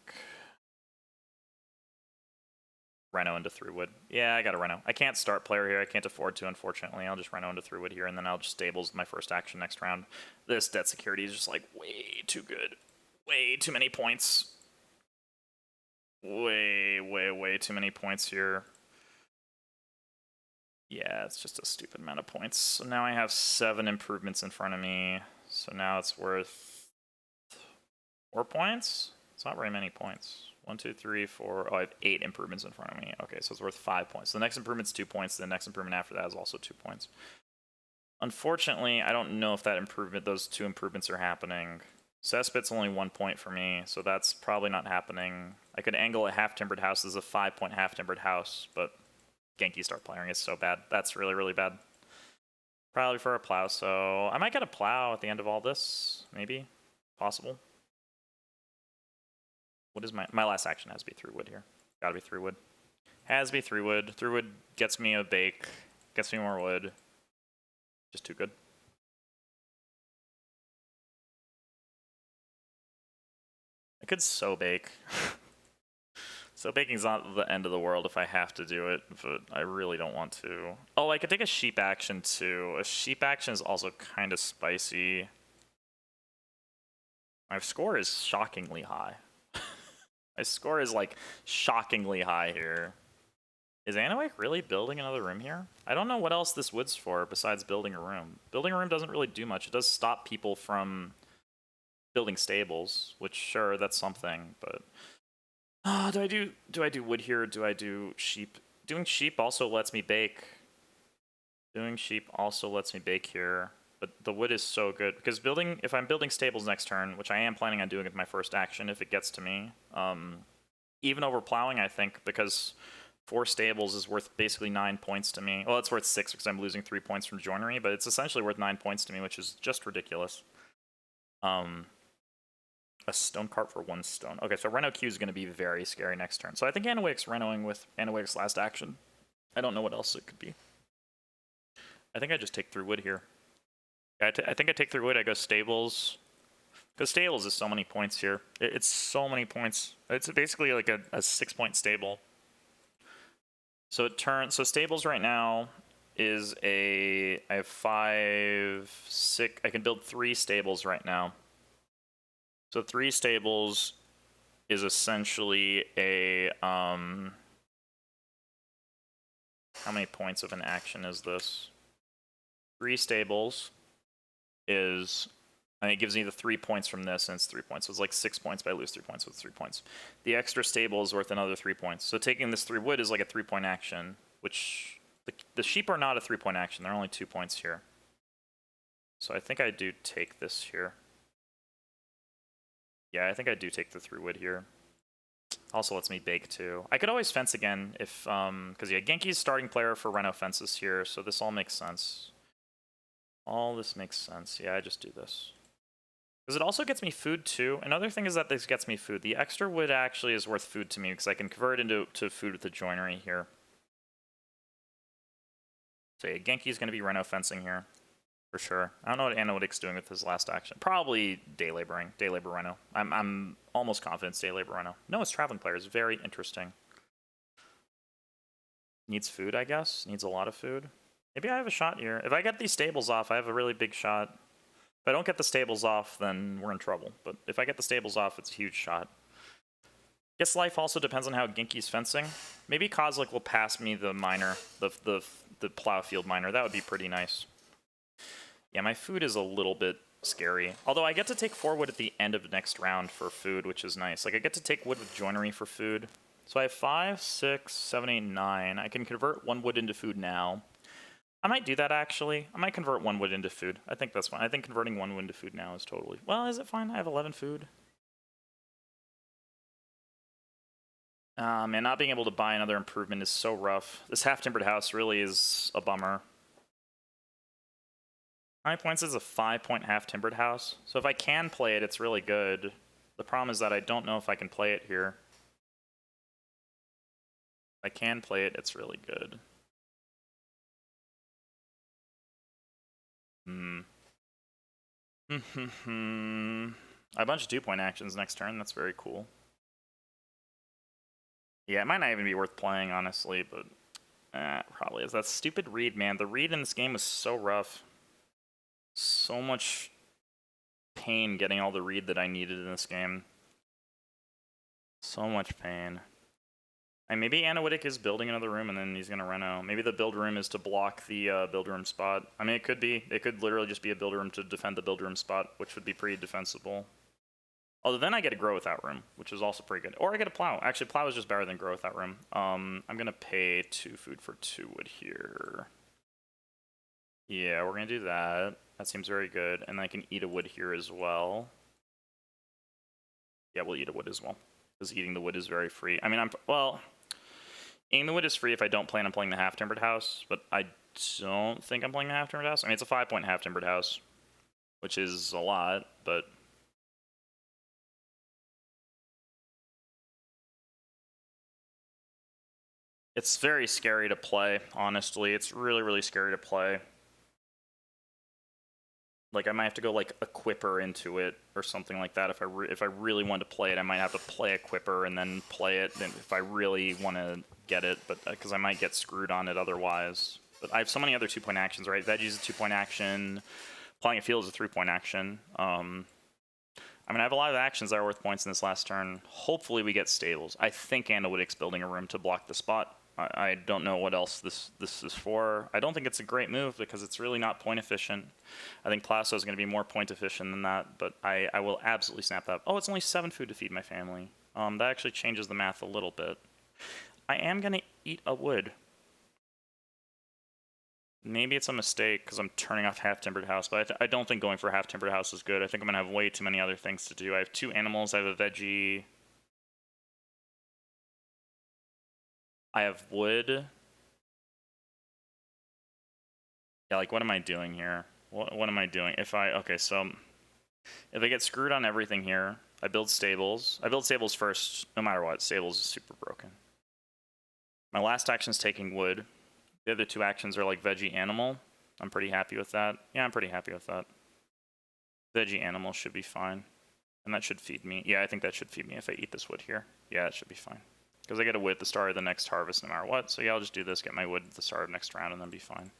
Reno into 3-wood. Yeah, I got a Reno. I can't start player here. I can't afford to, unfortunately. I'll just Reno into 3-wood here, and then I'll just stables my first action next round. This debt security is just like way too good. Way too many points. Way, way, way too many points here. Yeah, it's just a stupid amount of points. So now I have 7 improvements in front of me. So now it's worth 4 points? It's not very many points. 1, 2, 3, 4. Oh, I have 8 improvements in front of me. Okay, so it's worth 5 points. So the next improvement's 2 points. The next improvement after that is also 2 points. Unfortunately, I don't know if that improvement, those 2 improvements are happening. Cesspit's only 1 point for me, so that's probably not happening. I could angle a half-timbered house as a 5-point half-timbered house, but Genki start playing is so bad. That's really, really bad. Probably for a plow, so I might get a plow at the end of all this, maybe. Possible. What is my last action has to be 3-wood here. Gotta be 3-wood. Has to be 3-wood. 3-wood gets me a bake, gets me more wood. Just too good. I could so bake. So baking's not the end of the world if I have to do it, but I really don't want to. Oh, I could take a sheep action too. A sheep action is also kind of spicy. My score is shockingly high. My score is like shockingly high here. Is Anawake really building another room here? I don't know what else this wood's for besides building a room. Building a room doesn't really do much. It does stop people from building stables, which sure, that's something, but do I do wood here or do I do sheep? Doing sheep also lets me bake. Doing sheep also lets me bake here. But the wood is so good because if I'm building stables next turn, which I am planning on doing with my first action if it gets to me, even over plowing, I think, because 4 stables is worth basically 9 points to me. Well, it's worth 6 because I'm losing 3 points from joinery, but it's essentially worth 9 points to me, which is just ridiculous. A stone cart for 1 stone. Okay, so Reno Q is going to be very scary next turn. So I think Anawak's Renoing with Anawak's last action. I don't know what else it could be. I think I just take through wood here. I think I take through wood. I go stables. Because stables is so many points here. It's so many points. It's basically like a 6-point stable. So so stables right now is I have 5, 6. I can build 3 stables right now. So 3 stables is essentially a how many points of an action is this? 3 stables is, and it gives me the 3 points from this, and it's 3 points. So it's like 6 points, but I lose 3 points, so it's 3 points. The extra stable is worth another 3 points. So taking this 3 wood is like a 3-point action, which the sheep are not a 3-point action. They're only 2 points here. So I think I do take this here. Yeah, I think I do take the 3 wood here. Also lets me bake too. I could always fence again if, because yeah, Genki's starting player for Reno fences here, so this all makes sense. All this makes sense. Yeah, I just do this. Because it also gets me food too. Another thing is that this gets me food. The extra wood actually is worth food to me because I can convert it into food with the joinery here. So yeah, Genki's going to be Reno fencing here. For sure. I don't know what Analytic's doing with his last action. Probably day laboring. Day labor Reno. I'm almost confident it's day labor Reno. No, it's traveling players. Very interesting. Needs food, I guess. Needs a lot of food. Maybe I have a shot here. If I get these stables off, I have a really big shot. If I don't get the stables off, then we're in trouble. But if I get the stables off, it's a huge shot. Guess life also depends on how Genki's fencing. Maybe Kozlik will pass me the miner, the plow field miner. That would be pretty nice. Yeah, my food is a little bit scary. Although I get to take 4 wood at the end of the next round for food, which is nice. Like, I get to take wood with joinery for food. So I have 5, 6, 7, 8, 9. I can convert 1 wood into food now. I might do that, actually. I might convert 1 wood into food. I think that's fine. I think converting 1 wood into food now is totally... Well, is it fine? I have 11 food. And not being able to buy another improvement is so rough. This half-timbered house really is a bummer. How many points is a 5-point half-timbered house? So if I can play it, it's really good. The problem is that I don't know if I can play it here. If I can play it, it's really good. A bunch of 2-point actions next turn. That's very cool. Yeah, it might not even be worth playing, honestly, but probably is. That stupid read, man. The read in this game was so rough. So much pain getting all the read that I needed in this game. So much pain. And maybe Analytic is building another room and then he's going to Reno. Maybe the build room is to block the build room spot. I mean, it could be. It could literally just be a build room to defend the build room spot, which would be pretty defensible. Although then I get a grow without room, which is also pretty good. Or I get a plow. Actually, plow is just better than grow without room. I'm going to pay 2 food for 2 wood here. Yeah, we're going to do that. That seems very good. And I can eat a wood here as well. Yeah, we'll eat a wood as well. Because eating the wood is very free. I mean, eating the wood is free if I don't plan on playing the half-timbered house. But I don't think I'm playing the half-timbered house. I mean, it's a 5-point half-timbered house. Which is a lot, but... It's very scary to play, honestly. It's really, really scary to play. Like, I might have to go, like, equipper into it or something like that. If I really want to play it, I might have to play equipper and then play it if I really want to get it, but because I might get screwed on it otherwise. But I have so many other 2-point actions, right? Veggie's a 2-point action. Plowing a field is a 3-point action. I mean, I have a lot of actions that are worth points in this last turn. Hopefully we get stables. I think Analytics building a room to block the spot. I don't know what else this is for. I don't think it's a great move because it's really not point efficient. I think Plasso is going to be more point efficient than that, but I will absolutely snap that up. Oh, it's only 7 food to feed my family. That actually changes the math a little bit. I am going to eat a wood. Maybe it's a mistake because I'm turning off half-timbered house, but I don't think going for half-timbered house is good. I think I'm going to have way too many other things to do. I have 2 animals. I have a veggie. I have wood. Yeah, like, what am I doing here? What am I doing? Okay, so if I get screwed on everything here, I build stables. I build stables first, no matter what. Stables is super broken. My last action is taking wood. The other 2 actions are like veggie animal. I'm pretty happy with that. Yeah, I'm pretty happy with that. Veggie animal should be fine. And that should feed me. Yeah, I think that should feed me if I eat this wood here. Yeah, it should be fine. Because I get a wood at the start of the next harvest no matter what. So yeah, I'll just do this, get my wood at the start of next round, and then be fine.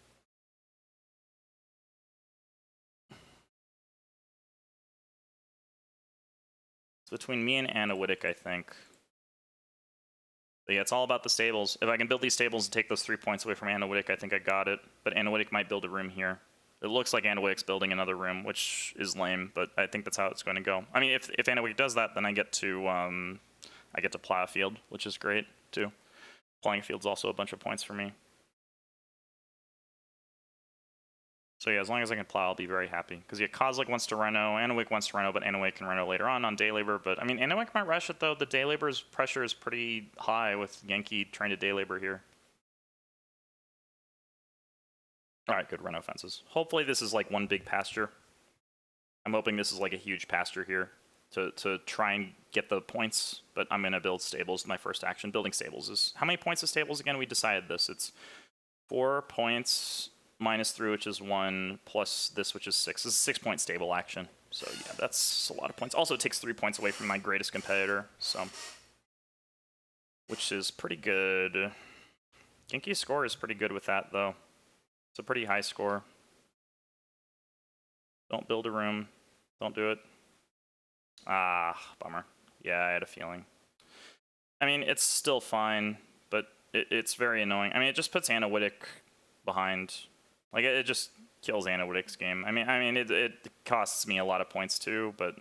It's between me and Analytic, I think. But yeah, it's all about the stables. If I can build these stables and take those 3 points away from Analytic, I think I got it. But Analytic might build a room here. It looks like Analytic's building another room, which is lame, but I think that's how it's going to go. I mean, if Analytic does that, then I get to plow a field, which is great, too. Plowing a field's also a bunch of points for me. So yeah, as long as I can plow, I'll be very happy. Because yeah, Kozlik wants to Reno, Anawik wants to Reno, but Anawik can Reno later on day labor. But I mean, Anawik might rush it though. The day labor's pressure is pretty high with Yankee trying to day labor here. All right, good Reno fences. Hopefully this is like one big pasture. I'm hoping this is like a huge pasture here to try and get the points. But I'm gonna build stables. My first action, building stables is how many points of stables again? We decided this. It's 4 points minus 3, which is 1, plus this, which is 6. This is a 6-point stable action. So yeah, that's a lot of points. Also, it takes 3 points away from my greatest competitor, so which is pretty good. Genki's score is pretty good with that, though. It's a pretty high score. Don't build a room. Don't do it. Ah, bummer. Yeah, I had a feeling. I mean, it's still fine, but it's very annoying. I mean, it just puts Anawittic behind. Like, it just kills Anawittic's game. I mean, it costs me a lot of points too, but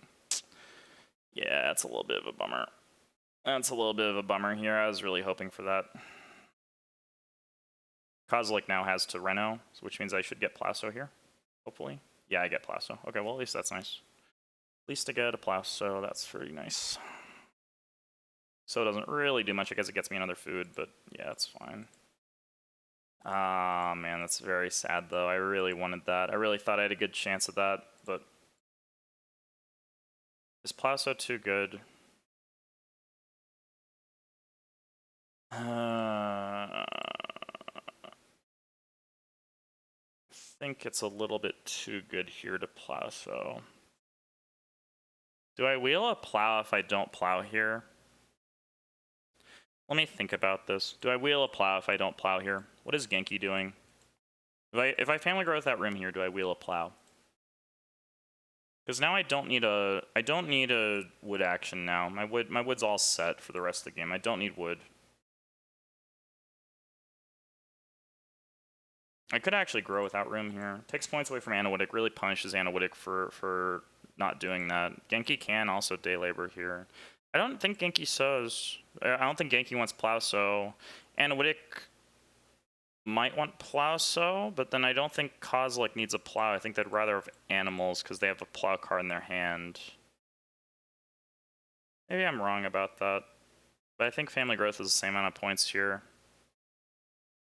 yeah, that's a little bit of a bummer. That's a little bit of a bummer here. I was really hoping for that. Kozlik now has to Reno, which means I should get Plaso here, hopefully. Yeah, I get Plaso. Okay, well, at least that's nice. At least I get a Plaso, that's pretty nice. So it doesn't really do much. I guess it gets me another food, but yeah, that's fine. Ah, man, that's very sad, though. I really wanted that. I really thought I had a good chance at that, but... Is Plaso too good? I think it's a little bit too good here to Plaso. Do I wheel a plow if I don't plow here? Let me think about this. Do I wheel a plow if I don't plow here? What is Genki doing? If I family grow with that rim here, do I wheel a plow? Because now I don't need a wood action now. My wood's all set for the rest of the game. I don't need wood. I could actually grow without room here. Takes points away from Anawittic, really punishes Anawittic for not doing that. Genki can also day labor here. I don't think Genki sows. I don't think Genki wants plow sow. Anawittic might want plow sow, but then I don't think Kozlik needs a plow. I think they'd rather have animals because they have a plow card in their hand. Maybe I'm wrong about that. But I think family growth is the same amount of points here.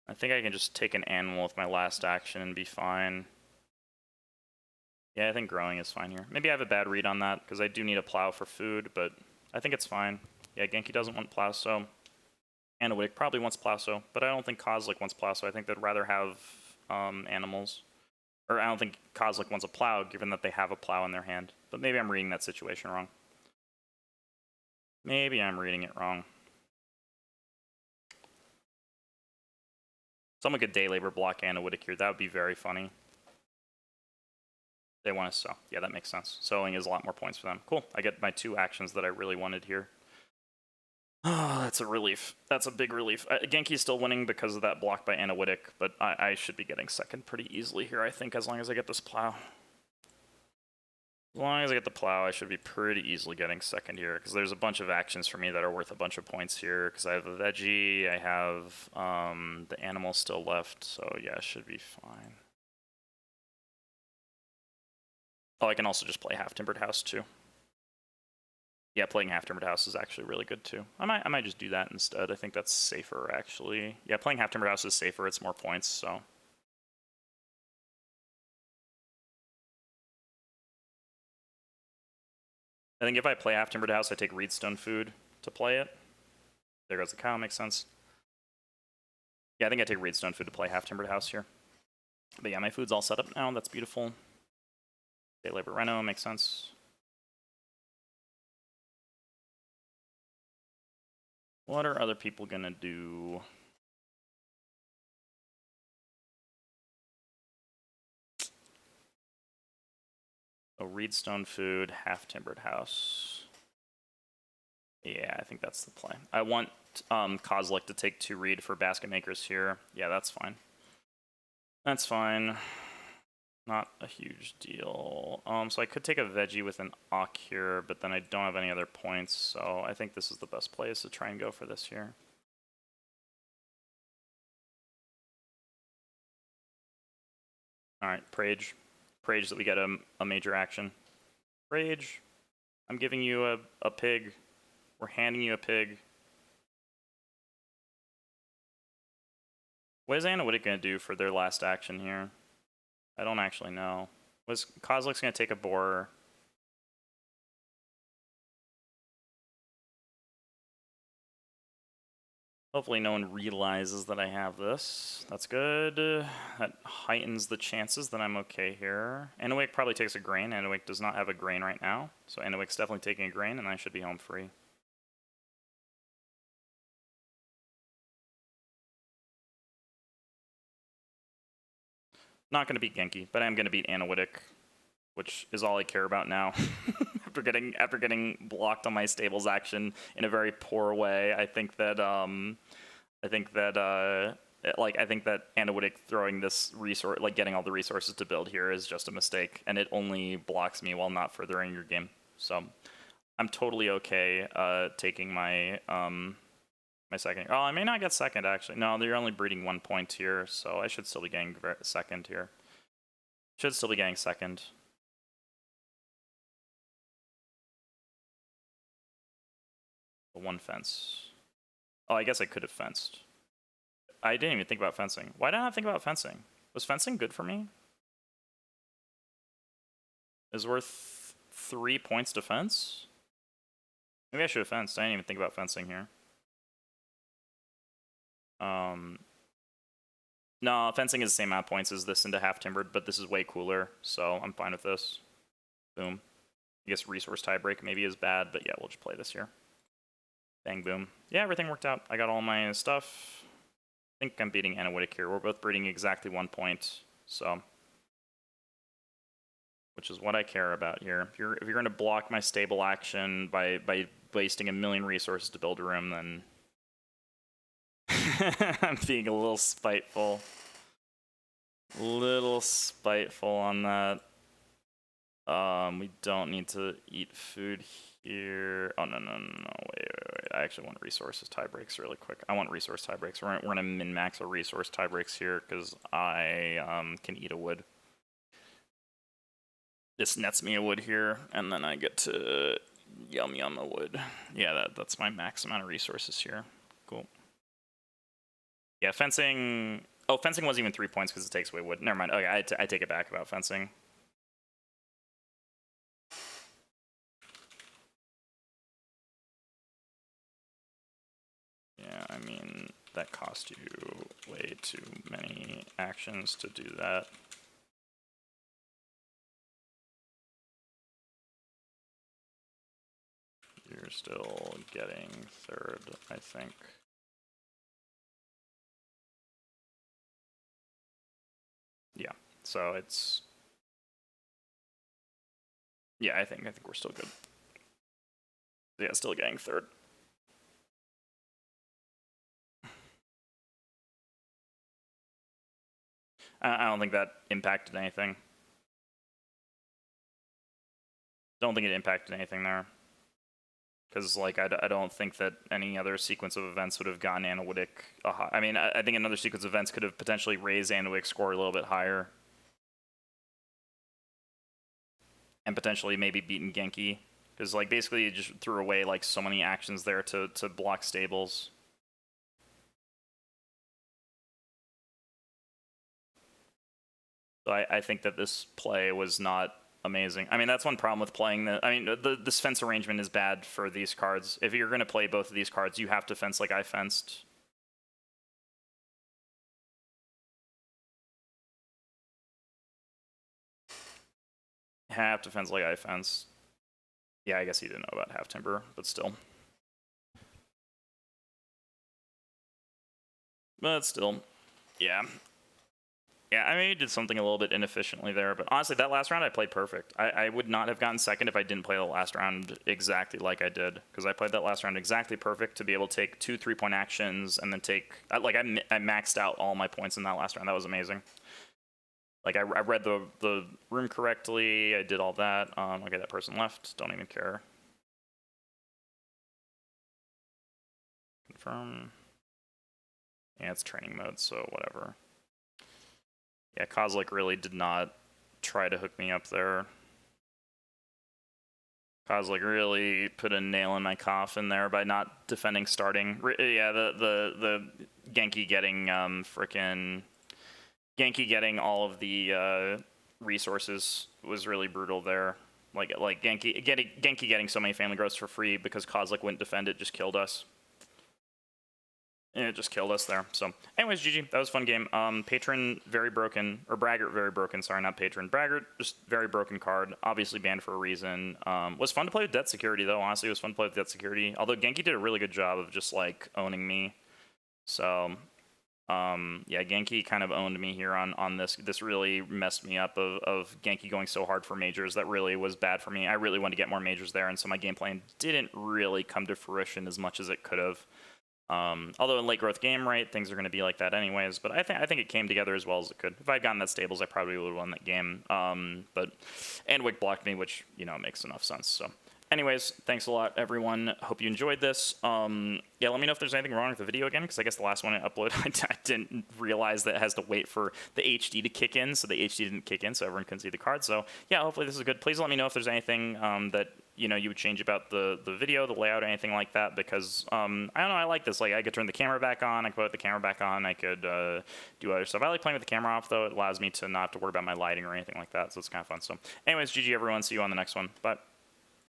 I think I can just take an animal with my last action and be fine. Yeah, I think growing is fine here. Maybe I have a bad read on that, because I do need a plow for food, but I think it's fine. Yeah, Genki doesn't want plow, so... Anawittic probably wants plow, so... But I don't think Kozlik wants plow, so I think they'd rather have animals. Or I don't think Kozlik wants a plow, given that they have a plow in their hand. But maybe I'm reading that situation wrong. Maybe I'm reading it wrong. Someone could day labor block Anawittic here. That would be very funny. They want to sow. Yeah, that makes sense. Sowing is a lot more points for them. Cool. I get my 2 actions that I really wanted here. Oh, that's a relief. That's a big relief. Genki's still winning because of that block by Anawittic, but I should be getting second pretty easily here, I think, as long as I get this plow. As long as I get the plow, I should be pretty easily getting second here, because there's a bunch of actions for me that are worth a bunch of points here, because I have a veggie, I have the animal still left, so yeah, it should be fine. Oh, I can also just play Half-Timbered House, too. Yeah, playing Half-Timbered House is actually really good, too. I might just do that instead. I think that's safer, actually. Yeah, playing Half-Timbered House is safer. It's more points, so... I think if I play Half-Timbered House, I take Reedstone Food to play it. There goes the cow, makes sense. Yeah, I think I take Reedstone Food to play Half-Timbered House here. But yeah, my food's all set up now. That's beautiful. Day Labor Reno, makes sense. What are other people gonna do? Oh, Reedstone Food, Half-Timbered House. Yeah, I think that's the play. I want Kozlik to take 2 reed for Basket Makers here. Yeah, that's fine. That's fine. Not a huge deal. So I could take a veggie with an Auk here, but then I don't have any other points, so I think this is the best place to try and go for this here. Alright, Prage. Prage that we get a major action. Prage, I'm giving you a pig. We're handing you a pig. What is Anawittic going to do for their last action here? I don't actually know. Was Kozlik's going to take a boar? Hopefully no one realizes that I have this. That's good. That heightens the chances that I'm okay here. Anawik probably takes a grain. Anawik does not have a grain right now. So Anawik's definitely taking a grain, and I should be home free. Not going to beat Genki, but I am going to beat Anawitic, which is all I care about now. after getting blocked on my stables action in a very poor way, I think that Analytic throwing this resource, like getting all the resources to build here, is just a mistake, and it only blocks me while not furthering your game. So I'm totally okay taking my my second. Oh, I may not get second actually. No, they're only breeding 1 point here, so I should still be getting second here. Should still be getting second. The one fence. Oh, I guess I could have fenced. I didn't even think about fencing. Why did I not think about fencing? Was fencing good for me? Is worth 3 points to fence? Maybe I should have fenced. I didn't even think about fencing here. No, fencing is the same amount of points as this into half timbered, but this is way cooler, so I'm fine with this. Boom. I guess resource tiebreak maybe is bad, but yeah, we'll just play this here. Bang, boom. Yeah, everything worked out. I got all my stuff. I think I'm beating Anawitic here. We're both breeding exactly 1 point, so. Which is what I care about here. If you're going to block my stable action by wasting a million resources to build a room, then I'm being a little spiteful. Little spiteful on that. We don't need to eat food here. Oh, no. Wait. I actually want resources tiebreaks really quick. I want resource tiebreaks. We're going to min-max our resource tiebreaks here because I can eat a wood. This nets me a wood here, and then I get to yum a wood. Yeah, that's my max amount of resources here. Cool. Yeah, fencing. Oh, fencing wasn't even 3 points because it takes away wood. Never mind. Okay, I take it back about fencing. Yeah, I mean, that cost you way too many actions to do that. You're still getting third, I think. Yeah, so it's... Yeah, I think we're still good. Yeah, still getting third. I don't think that impacted anything. Don't think it impacted anything there. Because, like, I don't think that any other sequence of events would have gotten Analytic. I mean, I think another sequence of events could have potentially raised Analytic's score a little bit higher. And potentially maybe beaten Genki. Because, like, basically you just threw away, like, so many actions there to block stables. So I think that this play was not amazing. I mean, that's one problem with playing the... I mean, this fence arrangement is bad for these cards. If you're going to play both of these cards, you have to fence like I fenced. Have to fence like I fenced. Yeah, I guess he didn't know about half timber, but still. But still, yeah. Yeah, I mean, he did something a little bit inefficiently there, but honestly, that last round I played perfect. I would not have gotten second if I didn't play the last round exactly like I did, because I played that last round exactly perfect to be able to take 2 3-point actions and then take... Like, I maxed out all my points in that last round. That was amazing. Like, I read the room correctly. I did all that. Okay, that person left. Don't even care. Confirm. Yeah, it's training mode, so whatever. Yeah, Kozlik really did not try to hook me up there. Kozlik really put a nail in my coffin there by not defending starting. Yeah, the Genki getting frickin' Genki getting all of the resources was really brutal there. Like Genki getting so many family growths for free because Kozlik wouldn't defend it just killed us. And it just killed us there. So, anyways, GG. That was a fun game. Patron, very broken. Or Braggart, very broken. Sorry, not Patron. Braggart, just very broken card. Obviously banned for a reason. Was fun to play with Debt Security, though. Honestly, it was fun to play with Debt Security. Although Genki did a really good job of just, like, owning me. So, yeah, Genki kind of owned me here on this. This really messed me up of Genki going so hard for majors. That really was bad for me. I really wanted to get more majors there, and so my game plan didn't really come to fruition as much as it could have. Although in late growth game, right, things are going to be like that anyways. But I think it came together as well as it could. If I had gotten that stables, I probably would have won that game. And Wick blocked me, which makes enough sense. So, anyways, thanks a lot, everyone. Hope you enjoyed this. Yeah, let me know if there's anything wrong with the video again, because I guess the last one I uploaded, I didn't realize that it has to wait for the HD to kick in, so the HD didn't kick in, so everyone couldn't see the card. So yeah, hopefully this is good. Please let me know if there's anything that you would change about the video, the layout, or anything like that, because I don't know, I like this. Like, I could turn the camera back on, I could put the camera back on, I could do other stuff. I like playing with the camera off, though. It allows me to not have to worry about my lighting or anything like that, so it's kind of fun. So anyways, GG everyone, see you on the next one. Bye.